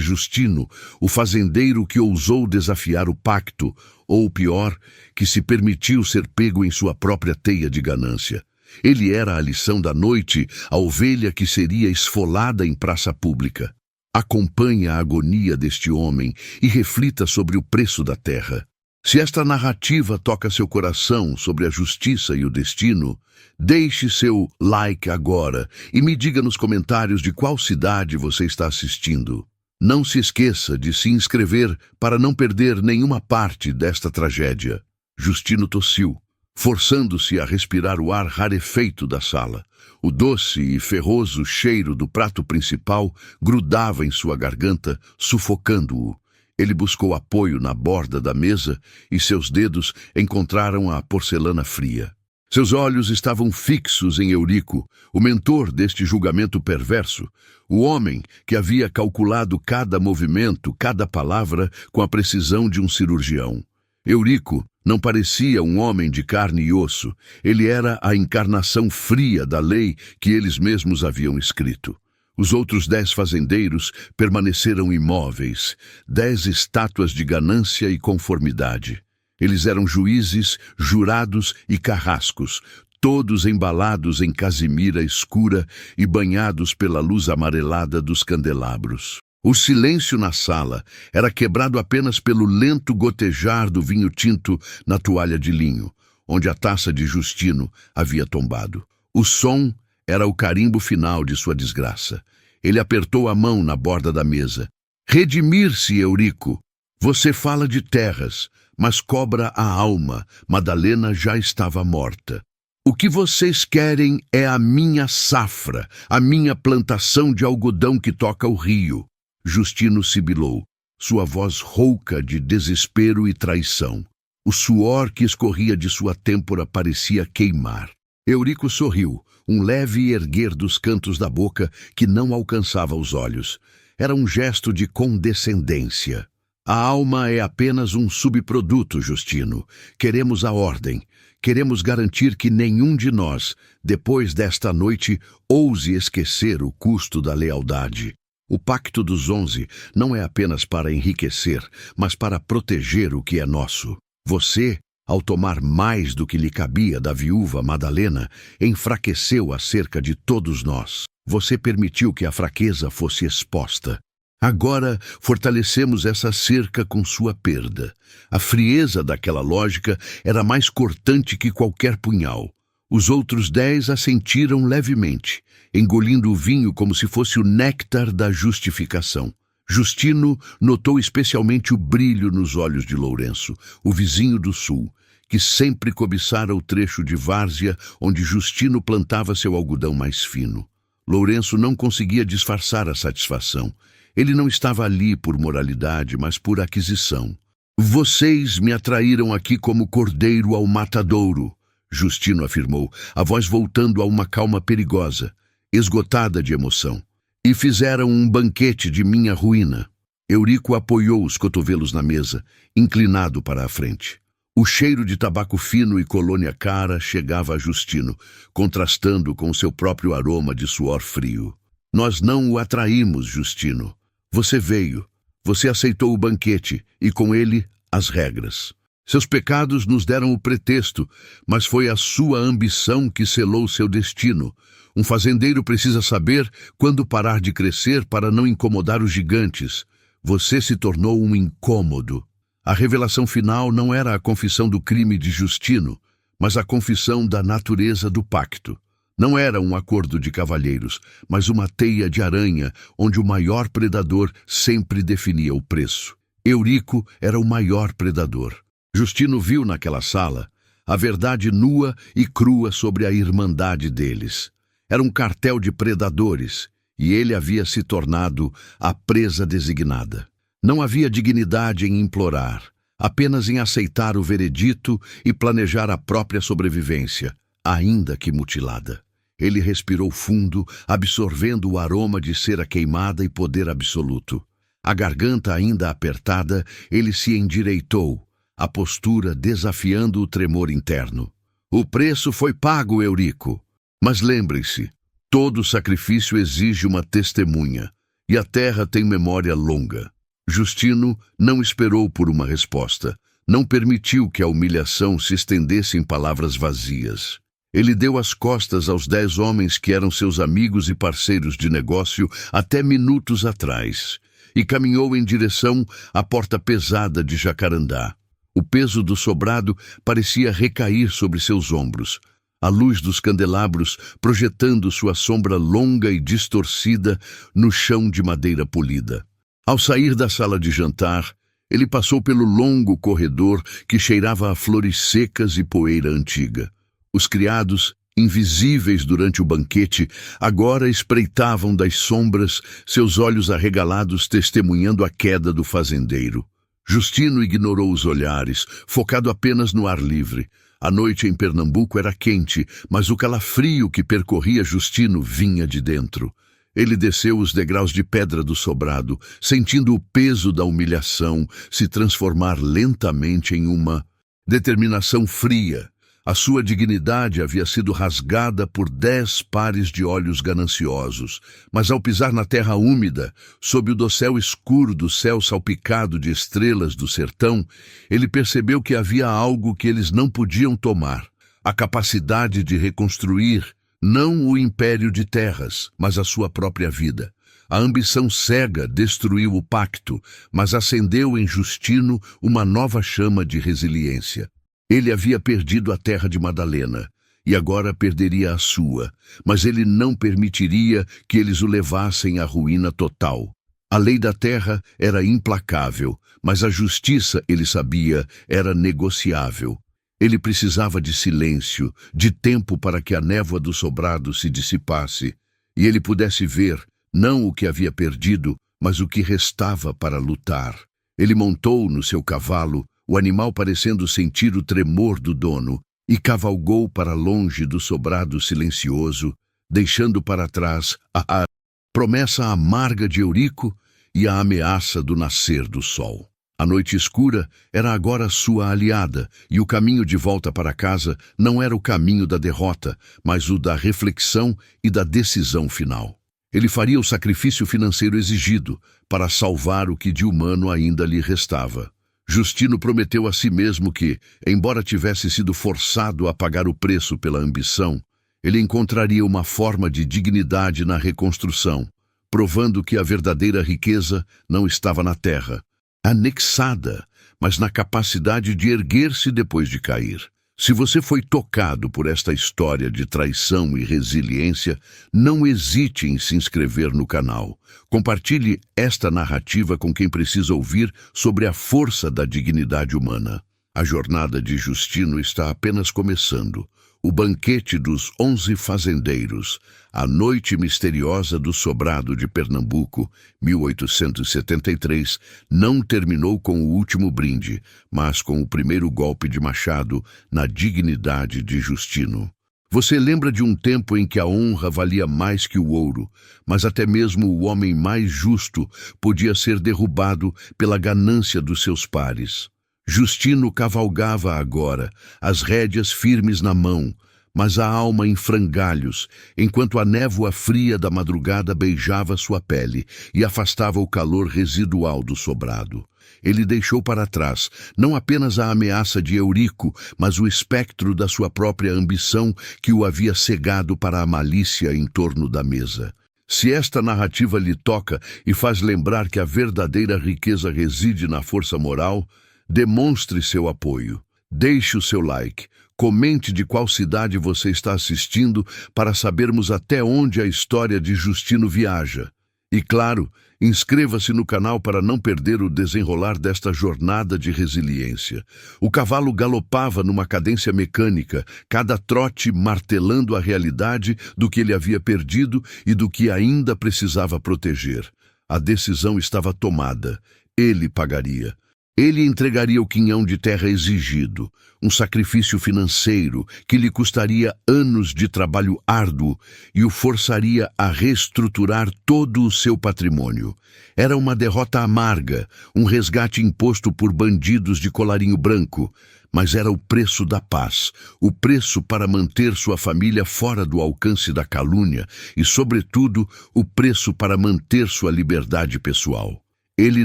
Justino, o fazendeiro que ousou desafiar o pacto, ou pior, que se permitiu ser pego em sua própria teia de ganância. Ele era a lição da noite, a ovelha que seria esfolada em praça pública. Acompanhe a agonia deste homem e reflita sobre o preço da terra. Se esta narrativa toca seu coração sobre a justiça e o destino, deixe seu like agora e me diga nos comentários de qual cidade você está assistindo. Não se esqueça de se inscrever para não perder nenhuma parte desta tragédia. Justino tossiu, forçando-se a respirar o ar rarefeito da sala. O doce e ferroso cheiro do prato principal grudava em sua garganta, sufocando-o. Ele buscou apoio na borda da mesa e seus dedos encontraram a porcelana fria. Seus olhos estavam fixos em Eurico, o mentor deste julgamento perverso, o homem que havia calculado cada movimento, cada palavra com a precisão de um cirurgião. Eurico não parecia um homem de carne e osso, ele era a encarnação fria da lei que eles mesmos haviam escrito. Os outros 10 fazendeiros permaneceram imóveis, 10 estátuas de ganância e conformidade. Eles eram juízes, jurados e carrascos, todos embalados em casimira escura e banhados pela luz amarelada dos candelabros. O silêncio na sala era quebrado apenas pelo lento gotejar do vinho tinto na toalha de linho, onde a taça de Justino havia tombado. O som era o carimbo final de sua desgraça. Ele apertou a mão na borda da mesa. Redimir-se, Eurico. Você fala de terras, mas cobra a alma. Madalena já estava morta. O que vocês querem é a minha safra, a minha plantação de algodão que toca o rio. Justino sibilou, sua voz rouca de desespero e traição. O suor que escorria de sua têmpora parecia queimar. Eurico sorriu, um leve erguer dos cantos da boca que não alcançava os olhos. Era um gesto de condescendência. A alma é apenas um subproduto, Justino. Queremos a ordem. Queremos garantir que nenhum de nós, depois desta noite, ouse esquecer o custo da lealdade. O pacto dos 11 não é apenas para enriquecer, mas para proteger o que é nosso. Você, ao tomar mais do que lhe cabia da viúva Madalena, enfraqueceu a cerca de todos nós. Você permitiu que a fraqueza fosse exposta. Agora fortalecemos essa cerca com sua perda. A frieza daquela lógica era mais cortante que qualquer punhal. Os outros 10 assentiram levemente, engolindo o vinho como se fosse o néctar da justificação. Justino notou especialmente o brilho nos olhos de Lourenço, o vizinho do sul, que sempre cobiçara o trecho de várzea onde Justino plantava seu algodão mais fino. Lourenço não conseguia disfarçar a satisfação. Ele não estava ali por moralidade, mas por aquisição. Vocês me atraíram aqui como cordeiro ao matadouro, Justino afirmou, a voz voltando a uma calma perigosa, esgotada de emoção. E fizeram um banquete de minha ruína. Eurico apoiou os cotovelos na mesa, inclinado para a frente. O cheiro de tabaco fino e colônia cara chegava a Justino, contrastando com seu próprio aroma de suor frio. Nós não o atraímos, Justino. Você veio, você aceitou o banquete e com ele as regras. Seus pecados nos deram o pretexto, mas foi a sua ambição que selou seu destino. Um fazendeiro precisa saber quando parar de crescer para não incomodar os gigantes. Você se tornou um incômodo. A revelação final não era a confissão do crime de Justino, mas a confissão da natureza do pacto. Não era um acordo de cavalheiros, mas uma teia de aranha onde o maior predador sempre definia o preço. Eurico era o maior predador. Justino viu naquela sala a verdade nua e crua sobre a irmandade deles. Era um cartel de predadores, e ele havia se tornado a presa designada. Não havia dignidade em implorar, apenas em aceitar o veredito e planejar a própria sobrevivência, ainda que mutilada. Ele respirou fundo, absorvendo o aroma de cera queimada e poder absoluto. A garganta ainda apertada, ele se endireitou, a postura desafiando o tremor interno. O preço foi pago, Eurico. Mas lembrem-se, todo sacrifício exige uma testemunha, e a terra tem memória longa. Justino não esperou por uma resposta, não permitiu que a humilhação se estendesse em palavras vazias. Ele deu as costas aos 10 homens que eram seus amigos e parceiros de negócio até minutos atrás, e caminhou em direção à porta pesada de Jacarandá. O peso do sobrado parecia recair sobre seus ombros, a luz dos candelabros projetando sua sombra longa e distorcida no chão de madeira polida. Ao sair da sala de jantar, ele passou pelo longo corredor que cheirava a flores secas e poeira antiga. Os criados, invisíveis durante o banquete, agora espreitavam das sombras, seus olhos arregalados testemunhando a queda do fazendeiro. Justino ignorou os olhares, focado apenas no ar livre. A noite em Pernambuco era quente, mas o calafrio que percorria Justino vinha de dentro. Ele desceu os degraus de pedra do sobrado, sentindo o peso da humilhação se transformar lentamente em uma determinação fria. A sua dignidade havia sido rasgada por 10 pares de olhos gananciosos, mas ao pisar na terra úmida, sob o dossel escuro do céu salpicado de estrelas do sertão, ele percebeu que havia algo que eles não podiam tomar: a capacidade de reconstruir não o império de terras, mas a sua própria vida. A ambição cega destruiu o pacto, mas acendeu em Justino uma nova chama de resiliência. Ele havia perdido a terra de Madalena, e agora perderia a sua, mas ele não permitiria que eles o levassem à ruína total. A lei da terra era implacável, mas a justiça, ele sabia, era negociável. Ele precisava de silêncio, de tempo para que a névoa do sobrado se dissipasse, e ele pudesse ver, não o que havia perdido, mas o que restava para lutar. Ele montou no seu cavalo, o animal parecendo sentir o tremor do dono, e cavalgou para longe do sobrado silencioso, deixando para trás a promessa amarga de Eurico e a ameaça do nascer do sol. A noite escura era agora sua aliada, e o caminho de volta para casa não era o caminho da derrota, mas o da reflexão e da decisão final. Ele faria o sacrifício financeiro exigido para salvar o que de humano ainda lhe restava. Justino prometeu a si mesmo que, embora tivesse sido forçado a pagar o preço pela ambição, ele encontraria uma forma de dignidade na reconstrução, provando que a verdadeira riqueza não estava na terra, anexada, mas na capacidade de erguer-se depois de cair. Se você foi tocado por esta história de traição e resiliência, não hesite em se inscrever no canal. Compartilhe esta narrativa com quem precisa ouvir sobre a força da dignidade humana. A jornada de Justino está apenas começando. O banquete dos 11 fazendeiros, a noite misteriosa do sobrado de Pernambuco, 1873, não terminou com o último brinde, mas com o primeiro golpe de machado na dignidade de Justino. Você lembra de um tempo em que a honra valia mais que o ouro, mas até mesmo o homem mais justo podia ser derrubado pela ganância dos seus pares. Justino cavalgava agora, as rédeas firmes na mão, mas a alma em frangalhos, enquanto a névoa fria da madrugada beijava sua pele e afastava o calor residual do sobrado. Ele deixou para trás não apenas a ameaça de Eurico, mas o espectro da sua própria ambição que o havia cegado para a malícia em torno da mesa. Se esta narrativa lhe toca e faz lembrar que a verdadeira riqueza reside na força moral, demonstre seu apoio. Deixe o seu like. Comente de qual cidade você está assistindo para sabermos até onde a história de Justino viaja. E claro, inscreva-se no canal para não perder o desenrolar desta jornada de resiliência. O cavalo galopava numa cadência mecânica, cada trote martelando a realidade do que ele havia perdido e do que ainda precisava proteger. A decisão estava tomada. Ele pagaria. Ele entregaria o quinhão de terra exigido, um sacrifício financeiro que lhe custaria anos de trabalho árduo e o forçaria a reestruturar todo o seu patrimônio. Era uma derrota amarga, um resgate imposto por bandidos de colarinho branco, mas era o preço da paz, o preço para manter sua família fora do alcance da calúnia e, sobretudo, o preço para manter sua liberdade pessoal. Ele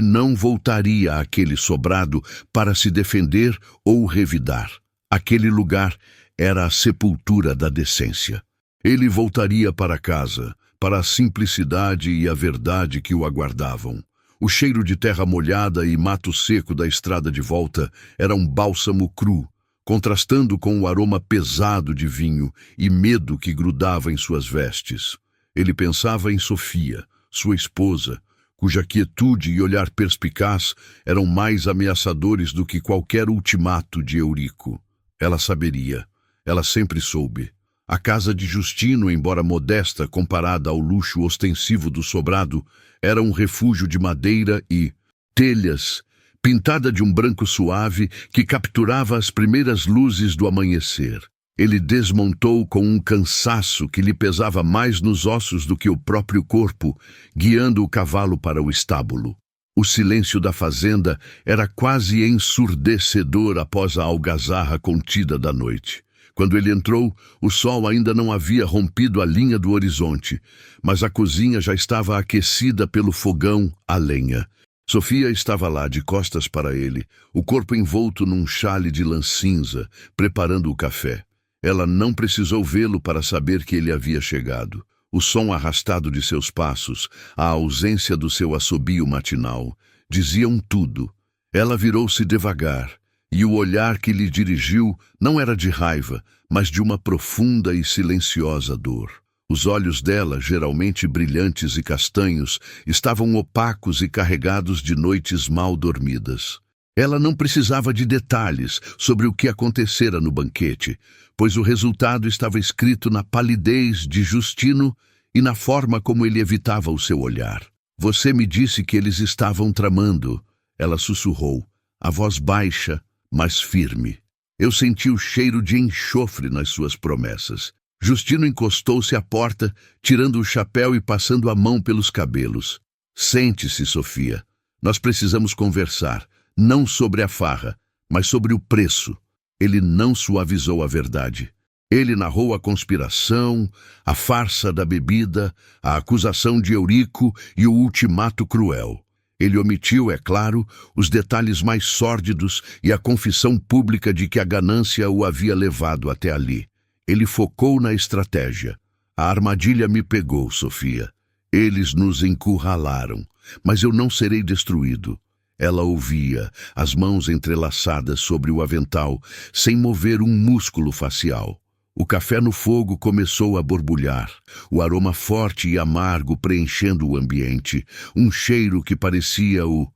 não voltaria àquele sobrado para se defender ou revidar. Aquele lugar era a sepultura da decência. Ele voltaria para casa, para a simplicidade e a verdade que o aguardavam. O cheiro de terra molhada e mato seco da estrada de volta era um bálsamo cru, contrastando com o aroma pesado de vinho e medo que grudava em suas vestes. Ele pensava em Sofia, sua esposa, cuja quietude e olhar perspicaz eram mais ameaçadores do que qualquer ultimato de Eurico. Ela saberia, ela sempre soube. A casa de Justino, embora modesta comparada ao luxo ostensivo do sobrado, era um refúgio de madeira e telhas, pintada de um branco suave que capturava as primeiras luzes do amanhecer. Ele desmontou com um cansaço que lhe pesava mais nos ossos do que o próprio corpo, guiando o cavalo para o estábulo. O silêncio da fazenda era quase ensurdecedor após a algazarra contida da noite. Quando ele entrou, o sol ainda não havia rompido a linha do horizonte, mas a cozinha já estava aquecida pelo fogão a lenha. Sofia estava lá, de costas para ele, o corpo envolto num chale de lã cinza, preparando o café. Ela não precisou vê-lo para saber que ele havia chegado. O som arrastado de seus passos, a ausência do seu assobio matinal, diziam tudo. Ela virou-se devagar, e o olhar que lhe dirigiu não era de raiva, mas de uma profunda e silenciosa dor. Os olhos dela, geralmente brilhantes e castanhos, estavam opacos e carregados de noites mal dormidas. Ela não precisava de detalhes sobre o que acontecera no banquete, pois o resultado estava escrito na palidez de Justino e na forma como ele evitava o seu olhar. Você me disse que eles estavam tramando, ela sussurrou, a voz baixa, mas firme. Eu senti o cheiro de enxofre nas suas promessas. Justino encostou-se à porta, tirando o chapéu e passando a mão pelos cabelos. Sente-se, Sofia. Nós precisamos conversar. Não sobre a farra, mas sobre o preço. Ele não suavizou a verdade. Ele narrou a conspiração, a farsa da bebida, a acusação de Eurico e o ultimato cruel. Ele omitiu, é claro, os detalhes mais sórdidos e a confissão pública de que a ganância o havia levado até ali. Ele focou na estratégia. A armadilha me pegou, Sofia. Eles nos encurralaram, mas eu não serei destruído. Ela ouvia, as mãos entrelaçadas sobre o avental, sem mover um músculo facial. O café no fogo começou a borbulhar, o aroma forte e amargo preenchendo o ambiente, um cheiro que parecia o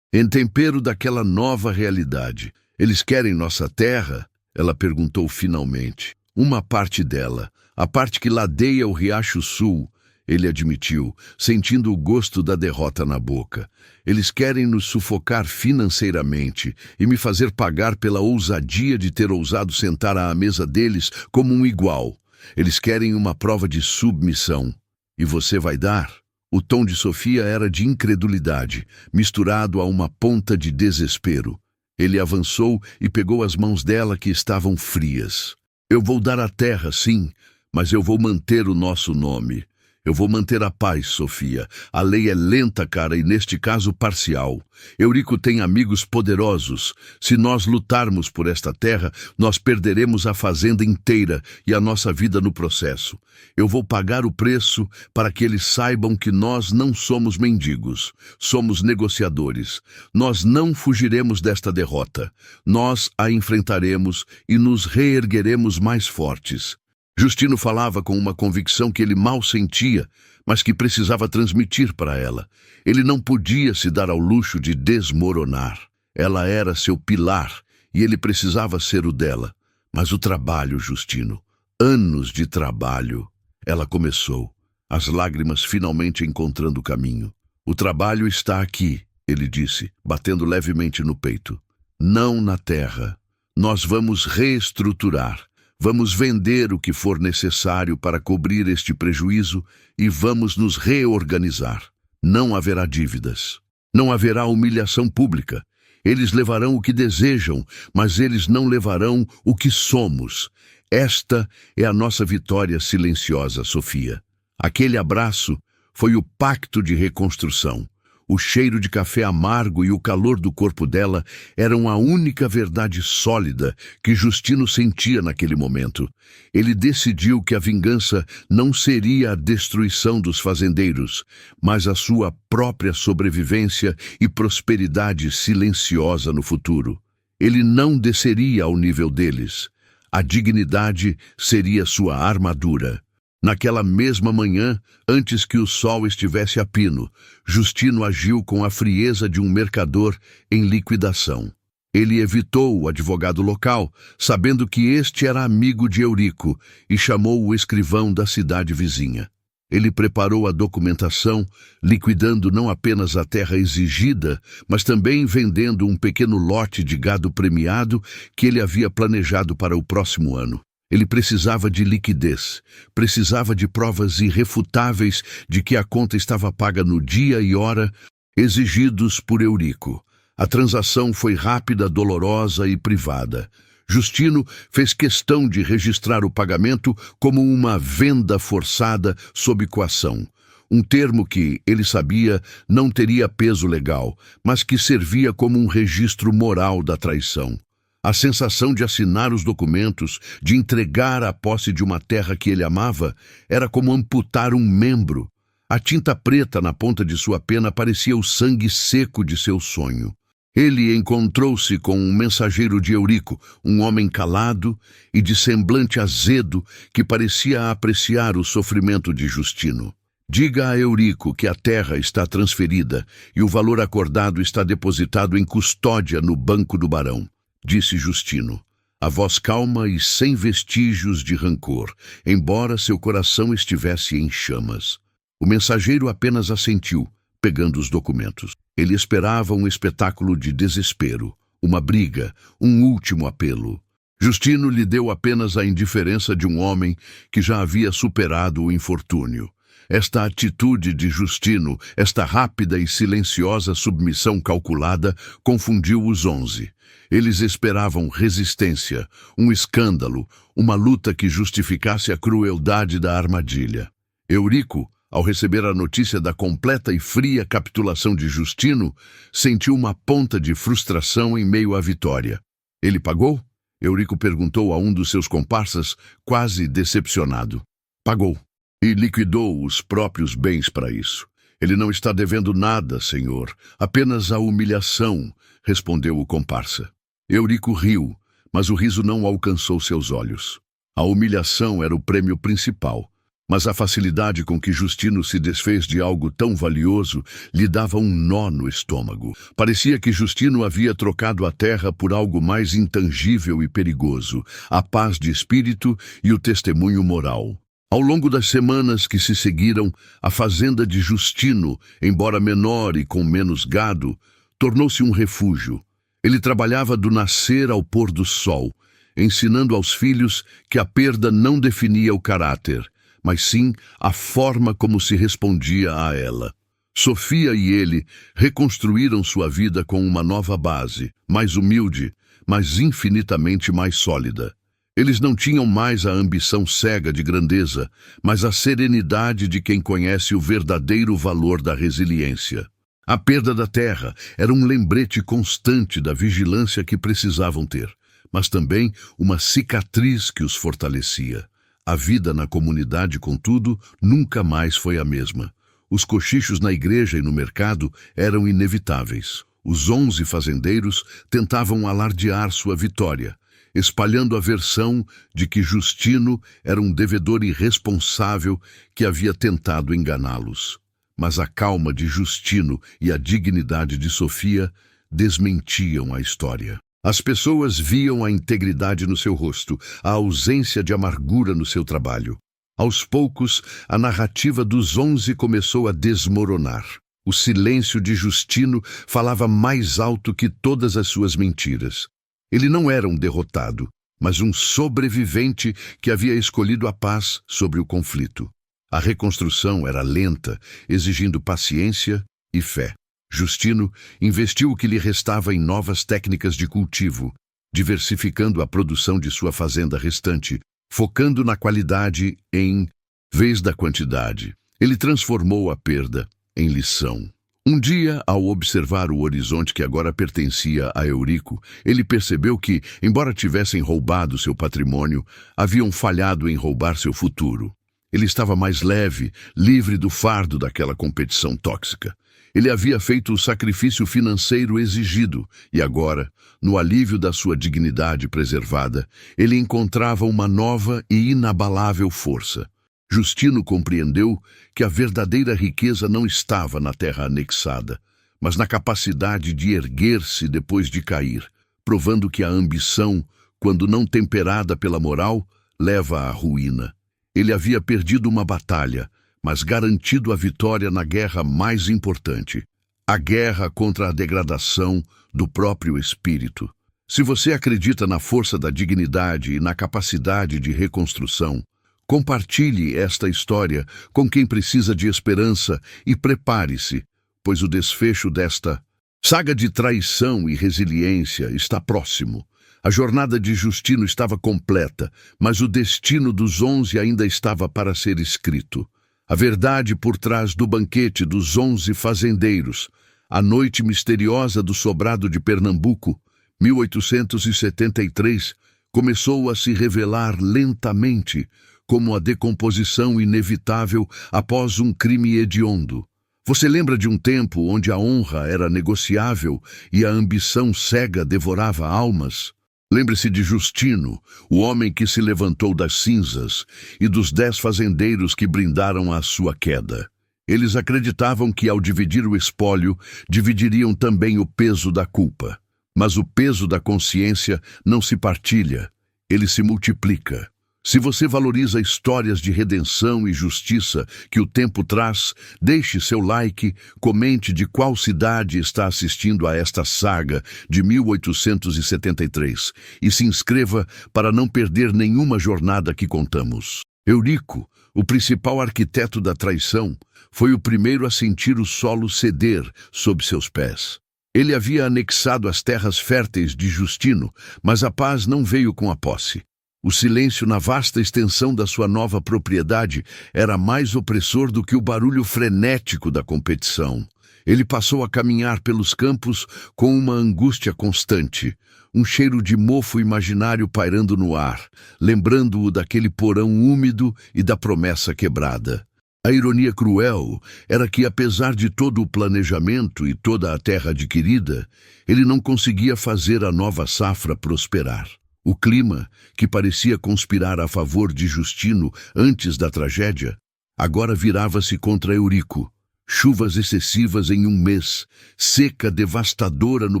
tempero daquela nova realidade. Eles querem nossa terra? Ela perguntou finalmente. Uma parte dela, a parte que ladeia o Riacho Sul, ele admitiu, sentindo o gosto da derrota na boca. Eles querem nos sufocar financeiramente e me fazer pagar pela ousadia de ter ousado sentar à mesa deles como um igual. Eles querem uma prova de submissão. E você vai dar? O tom de Sofia era de incredulidade, misturado a uma ponta de desespero. Ele avançou e pegou as mãos dela que estavam frias. Eu vou dar a terra, sim, mas eu vou manter o nosso nome. Eu vou manter a paz, Sofia. A lei é lenta, cara, e neste caso parcial. Eurico tem amigos poderosos. Se nós lutarmos por esta terra, nós perderemos a fazenda inteira e a nossa vida no processo. Eu vou pagar o preço para que eles saibam que nós não somos mendigos. Somos negociadores. Nós não fugiremos desta derrota. Nós a enfrentaremos e nos reergueremos mais fortes. Justino falava com uma convicção que ele mal sentia, mas que precisava transmitir para ela. Ele não podia se dar ao luxo de desmoronar. Ela era seu pilar e ele precisava ser o dela. Mas o trabalho, Justino, anos de trabalho. Ela começou, as lágrimas finalmente encontrando o caminho. O trabalho está aqui, ele disse, batendo levemente no peito. Não na terra. Nós vamos reestruturar. Vamos vender o que for necessário para cobrir este prejuízo e vamos nos reorganizar. Não haverá dívidas. Não haverá humilhação pública. Eles levarão o que desejam, mas eles não levarão o que somos. Esta é a nossa vitória silenciosa, Sofia. Aquele abraço foi o pacto de reconstrução. O cheiro de café amargo e o calor do corpo dela eram a única verdade sólida que Justino sentia naquele momento. Ele decidiu que a vingança não seria a destruição dos fazendeiros, mas a sua própria sobrevivência e prosperidade silenciosa no futuro. Ele não desceria ao nível deles. A dignidade seria sua armadura. Naquela mesma manhã, antes que o sol estivesse a pino, Justino agiu com a frieza de um mercador em liquidação. Ele evitou o advogado local, sabendo que este era amigo de Eurico, e chamou o escrivão da cidade vizinha. Ele preparou a documentação, liquidando não apenas a terra exigida, mas também vendendo um pequeno lote de gado premiado que ele havia planejado para o próximo ano. Ele precisava de liquidez, precisava de provas irrefutáveis de que a conta estava paga no dia e hora exigidos por Eurico. A transação foi rápida, dolorosa e privada. Justino fez questão de registrar o pagamento como uma venda forçada sob coação, um termo que, ele sabia, não teria peso legal, mas que servia como um registro moral da traição. A sensação de assinar os documentos, de entregar a posse de uma terra que ele amava, era como amputar um membro. A tinta preta na ponta de sua pena parecia o sangue seco de seu sonho. Ele encontrou-se com um mensageiro de Eurico, um homem calado e de semblante azedo que parecia apreciar o sofrimento de Justino. Diga a Eurico que a terra está transferida e o valor acordado está depositado em custódia no banco do barão, disse Justino, a voz calma e sem vestígios de rancor, embora seu coração estivesse em chamas. O mensageiro apenas assentiu, pegando os documentos. Ele esperava um espetáculo de desespero, uma briga, um último apelo. Justino lhe deu apenas a indiferença de um homem que já havia superado o infortúnio. Esta atitude de Justino, esta rápida e silenciosa submissão calculada, confundiu os 11. Eles esperavam resistência, um escândalo, uma luta que justificasse a crueldade da armadilha. Eurico, ao receber a notícia da completa e fria capitulação de Justino, sentiu uma ponta de frustração em meio à vitória. Ele pagou? Eurico perguntou a um dos seus comparsas, quase decepcionado. Pagou. E liquidou os próprios bens para isso. Ele não está devendo nada, senhor, apenas a humilhação, respondeu o comparsa. Eurico riu, mas o riso não alcançou seus olhos. A humilhação era o prêmio principal, mas a facilidade com que Justino se desfez de algo tão valioso lhe dava um nó no estômago. Parecia que Justino havia trocado a terra por algo mais intangível e perigoso, a paz de espírito e o testemunho moral. Ao longo das semanas que se seguiram, a fazenda de Justino, embora menor e com menos gado, tornou-se um refúgio. Ele trabalhava do nascer ao pôr do sol, ensinando aos filhos que a perda não definia o caráter, mas sim a forma como se respondia a ela. Sofia e ele reconstruíram sua vida com uma nova base, mais humilde, mas infinitamente mais sólida. Eles não tinham mais a ambição cega de grandeza, mas a serenidade de quem conhece o verdadeiro valor da resiliência. A perda da terra era um lembrete constante da vigilância que precisavam ter, mas também uma cicatriz que os fortalecia. A vida na comunidade, contudo, nunca mais foi a mesma. Os cochichos na igreja e no mercado eram inevitáveis. Os 11 fazendeiros tentavam alardear sua vitória, espalhando a versão de que Justino era um devedor irresponsável que havia tentado enganá-los. Mas a calma de Justino e a dignidade de Sofia desmentiam a história. As pessoas viam a integridade no seu rosto, a ausência de amargura no seu trabalho. Aos poucos, a narrativa dos 11 começou a desmoronar. O silêncio de Justino falava mais alto que todas as suas mentiras. Ele não era um derrotado, mas um sobrevivente que havia escolhido a paz sobre o conflito. A reconstrução era lenta, exigindo paciência e fé. Justino investiu o que lhe restava em novas técnicas de cultivo, diversificando a produção de sua fazenda restante, focando na qualidade em vez da quantidade. Ele transformou a perda em lição. Um dia, ao observar o horizonte que agora pertencia a Eurico, ele percebeu que, embora tivessem roubado seu patrimônio, haviam falhado em roubar seu futuro. Ele estava mais leve, livre do fardo daquela competição tóxica. Ele havia feito o sacrifício financeiro exigido e agora, no alívio da sua dignidade preservada, ele encontrava uma nova e inabalável força. Justino compreendeu que a verdadeira riqueza não estava na terra anexada, mas na capacidade de erguer-se depois de cair, provando que a ambição, quando não temperada pela moral, leva à ruína. Ele havia perdido uma batalha, mas garantido a vitória na guerra mais importante, a guerra contra a degradação do próprio espírito. Se você acredita na força da dignidade e na capacidade de reconstrução, compartilhe esta história com quem precisa de esperança e prepare-se, pois o desfecho desta saga de traição e resiliência está próximo. A jornada de Justino estava completa, mas o destino dos 11 ainda estava para ser escrito. A verdade por trás do banquete dos 11 fazendeiros, a noite misteriosa do sobrado de Pernambuco, 1873, começou a se revelar lentamente, como a decomposição inevitável após um crime hediondo. Você lembra de um tempo onde a honra era negociável e a ambição cega devorava almas? Lembre-se de Justino, o homem que se levantou das cinzas, e dos 10 fazendeiros que brindaram a sua queda. Eles acreditavam que, ao dividir o espólio, dividiriam também o peso da culpa. Mas o peso da consciência não se partilha, ele se multiplica. Se você valoriza histórias de redenção e justiça que o tempo traz, deixe seu like, comente de qual cidade está assistindo a esta saga de 1873 e se inscreva para não perder nenhuma jornada que contamos. Eurico, o principal arquiteto da traição, foi o primeiro a sentir o solo ceder sob seus pés. Ele havia anexado as terras férteis de Justino, mas a paz não veio com a posse. O silêncio na vasta extensão da sua nova propriedade era mais opressor do que o barulho frenético da competição. Ele passou a caminhar pelos campos com uma angústia constante, um cheiro de mofo imaginário pairando no ar, lembrando-o daquele porão úmido e da promessa quebrada. A ironia cruel era que, apesar de todo o planejamento e toda a terra adquirida, ele não conseguia fazer a nova safra prosperar. O clima, que parecia conspirar a favor de Justino antes da tragédia, agora virava-se contra Eurico. Chuvas excessivas em um mês, seca devastadora no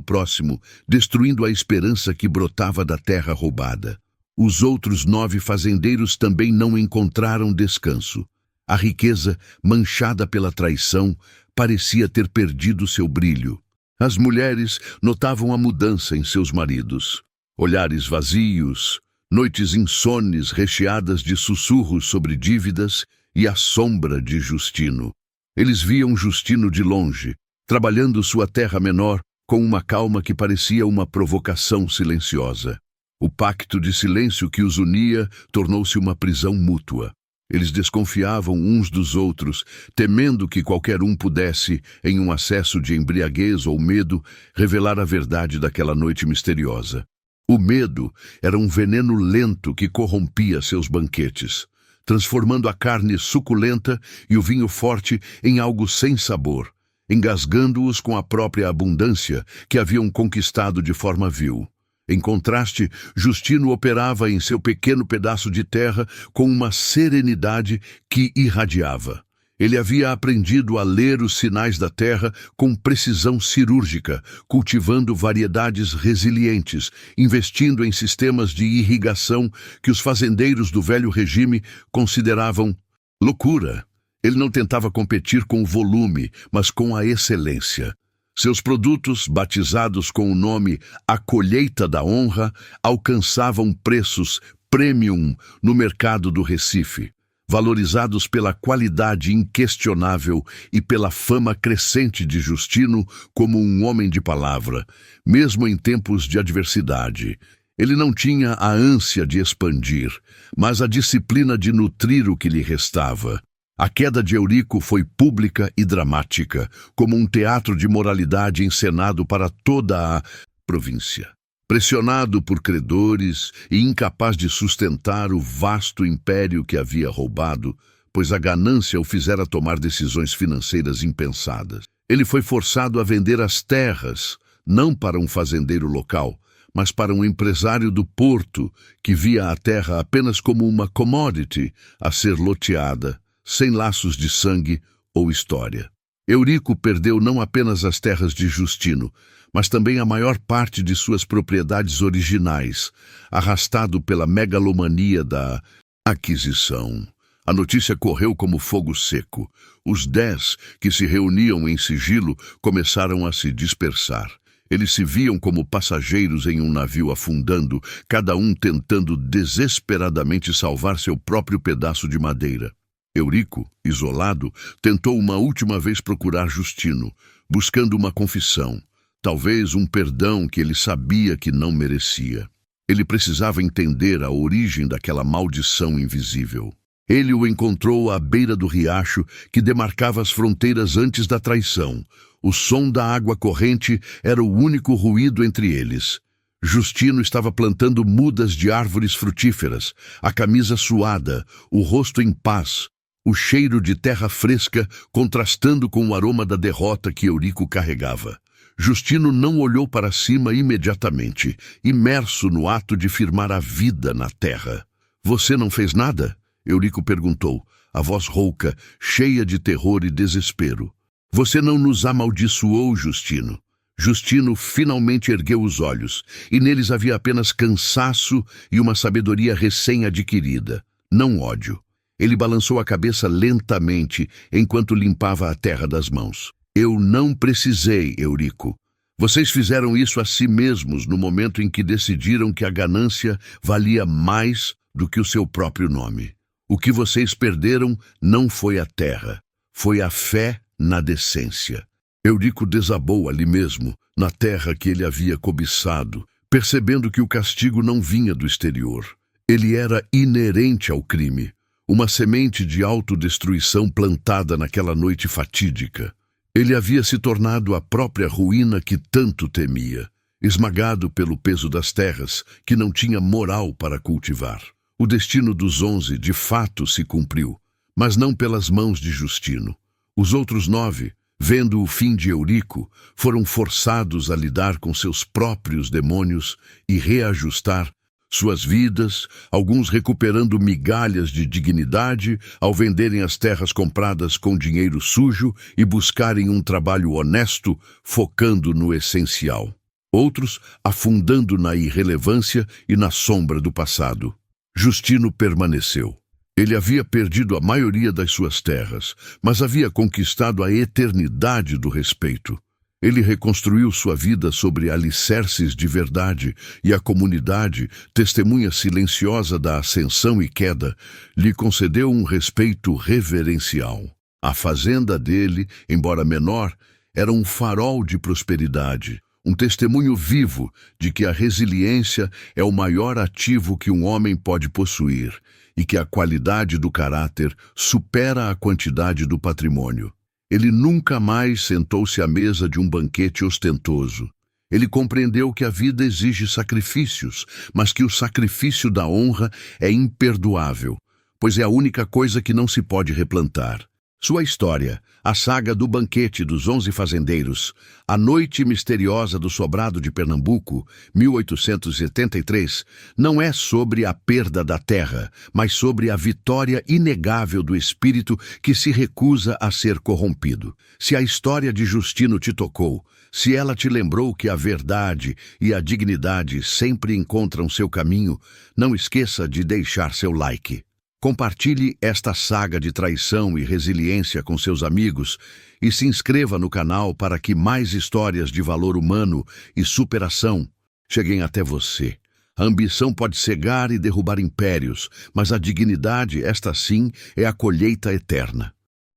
próximo, destruindo a esperança que brotava da terra roubada. Os outros 9 fazendeiros também não encontraram descanso. A riqueza, manchada pela traição, parecia ter perdido seu brilho. As mulheres notavam a mudança em seus maridos. Olhares vazios, noites insones recheadas de sussurros sobre dívidas e a sombra de Justino. Eles viam Justino de longe, trabalhando sua terra menor com uma calma que parecia uma provocação silenciosa. O pacto de silêncio que os unia tornou-se uma prisão mútua. Eles desconfiavam uns dos outros, temendo que qualquer um pudesse, em um acesso de embriaguez ou medo, revelar a verdade daquela noite misteriosa. O medo era um veneno lento que corrompia seus banquetes, transformando a carne suculenta e o vinho forte em algo sem sabor, engasgando-os com a própria abundância que haviam conquistado de forma vil. Em contraste, Justino operava em seu pequeno pedaço de terra com uma serenidade que irradiava. Ele havia aprendido a ler os sinais da terra com precisão cirúrgica, cultivando variedades resilientes, investindo em sistemas de irrigação que os fazendeiros do velho regime consideravam loucura. Ele não tentava competir com o volume, mas com a excelência. Seus produtos, batizados com o nome A Colheita da Honra, alcançavam preços premium no mercado do Recife, valorizados pela qualidade inquestionável e pela fama crescente de Justino como um homem de palavra, mesmo em tempos de adversidade. Ele não tinha a ânsia de expandir, mas a disciplina de nutrir o que lhe restava. A queda de Eurico foi pública e dramática, como um teatro de moralidade encenado para toda a província. Pressionado por credores e incapaz de sustentar o vasto império que havia roubado, pois a ganância o fizera tomar decisões financeiras impensadas. Ele foi forçado a vender as terras, não para um fazendeiro local, mas para um empresário do porto que via a terra apenas como uma commodity a ser loteada, sem laços de sangue ou história. Eurico perdeu não apenas as terras de Justino, mas também a maior parte de suas propriedades originais, arrastado pela megalomania da aquisição. A notícia correu como fogo seco. Os 10 que se reuniam em sigilo começaram a se dispersar. Eles se viam como passageiros em um navio afundando, cada um tentando desesperadamente salvar seu próprio pedaço de madeira. Eurico, isolado, tentou uma última vez procurar Justino, buscando uma confissão, talvez um perdão que ele sabia que não merecia. Ele precisava entender a origem daquela maldição invisível. Ele o encontrou à beira do riacho que demarcava as fronteiras antes da traição. O som da água corrente era o único ruído entre eles. Justino estava plantando mudas de árvores frutíferas, a camisa suada, o rosto em paz, o cheiro de terra fresca contrastando com o aroma da derrota que Eurico carregava. Justino não olhou para cima imediatamente, imerso no ato de firmar a vida na terra. "Você não fez nada?" Eurico perguntou, a voz rouca, cheia de terror e desespero. "Você não nos amaldiçoou, Justino." Justino finalmente ergueu os olhos, e neles havia apenas cansaço e uma sabedoria recém-adquirida, não ódio. Ele balançou a cabeça lentamente enquanto limpava a terra das mãos. "Eu não precisei, Eurico. Vocês fizeram isso a si mesmos no momento em que decidiram que a ganância valia mais do que o seu próprio nome. O que vocês perderam não foi a terra, foi a fé na decência." Eurico desabou ali mesmo, na terra que ele havia cobiçado, percebendo que o castigo não vinha do exterior. Ele era inerente ao crime. Uma semente de autodestruição plantada naquela noite fatídica. Ele havia se tornado a própria ruína que tanto temia, esmagado pelo peso das terras que não tinha moral para cultivar. O destino dos 11 de fato se cumpriu, mas não pelas mãos de Justino. Os outros 9, vendo o fim de Eurico, foram forçados a lidar com seus próprios demônios e reajustar suas vidas, alguns recuperando migalhas de dignidade ao venderem as terras compradas com dinheiro sujo e buscarem um trabalho honesto, focando no essencial. Outros afundando na irrelevância e na sombra do passado. Justino permaneceu. Ele havia perdido a maioria das suas terras, mas havia conquistado a eternidade do respeito. Ele reconstruiu sua vida sobre alicerces de verdade, e a comunidade, testemunha silenciosa da ascensão e queda, lhe concedeu um respeito reverencial. A fazenda dele, embora menor, era um farol de prosperidade, um testemunho vivo de que a resiliência é o maior ativo que um homem pode possuir e que a qualidade do caráter supera a quantidade do patrimônio. Ele nunca mais sentou-se à mesa de um banquete ostentoso. Ele compreendeu que a vida exige sacrifícios, mas que o sacrifício da honra é imperdoável, pois é a única coisa que não se pode replantar. Sua história, a saga do banquete dos 11 fazendeiros, a noite misteriosa do sobrado de Pernambuco, 1873, não é sobre a perda da terra, mas sobre a vitória inegável do espírito que se recusa a ser corrompido. Se a história de Justino te tocou, se ela te lembrou que a verdade e a dignidade sempre encontram seu caminho, não esqueça de deixar seu like. Compartilhe esta saga de traição e resiliência com seus amigos e se inscreva no canal para que mais histórias de valor humano e superação cheguem até você. A ambição pode cegar e derrubar impérios, mas a dignidade, esta sim, é a colheita eterna.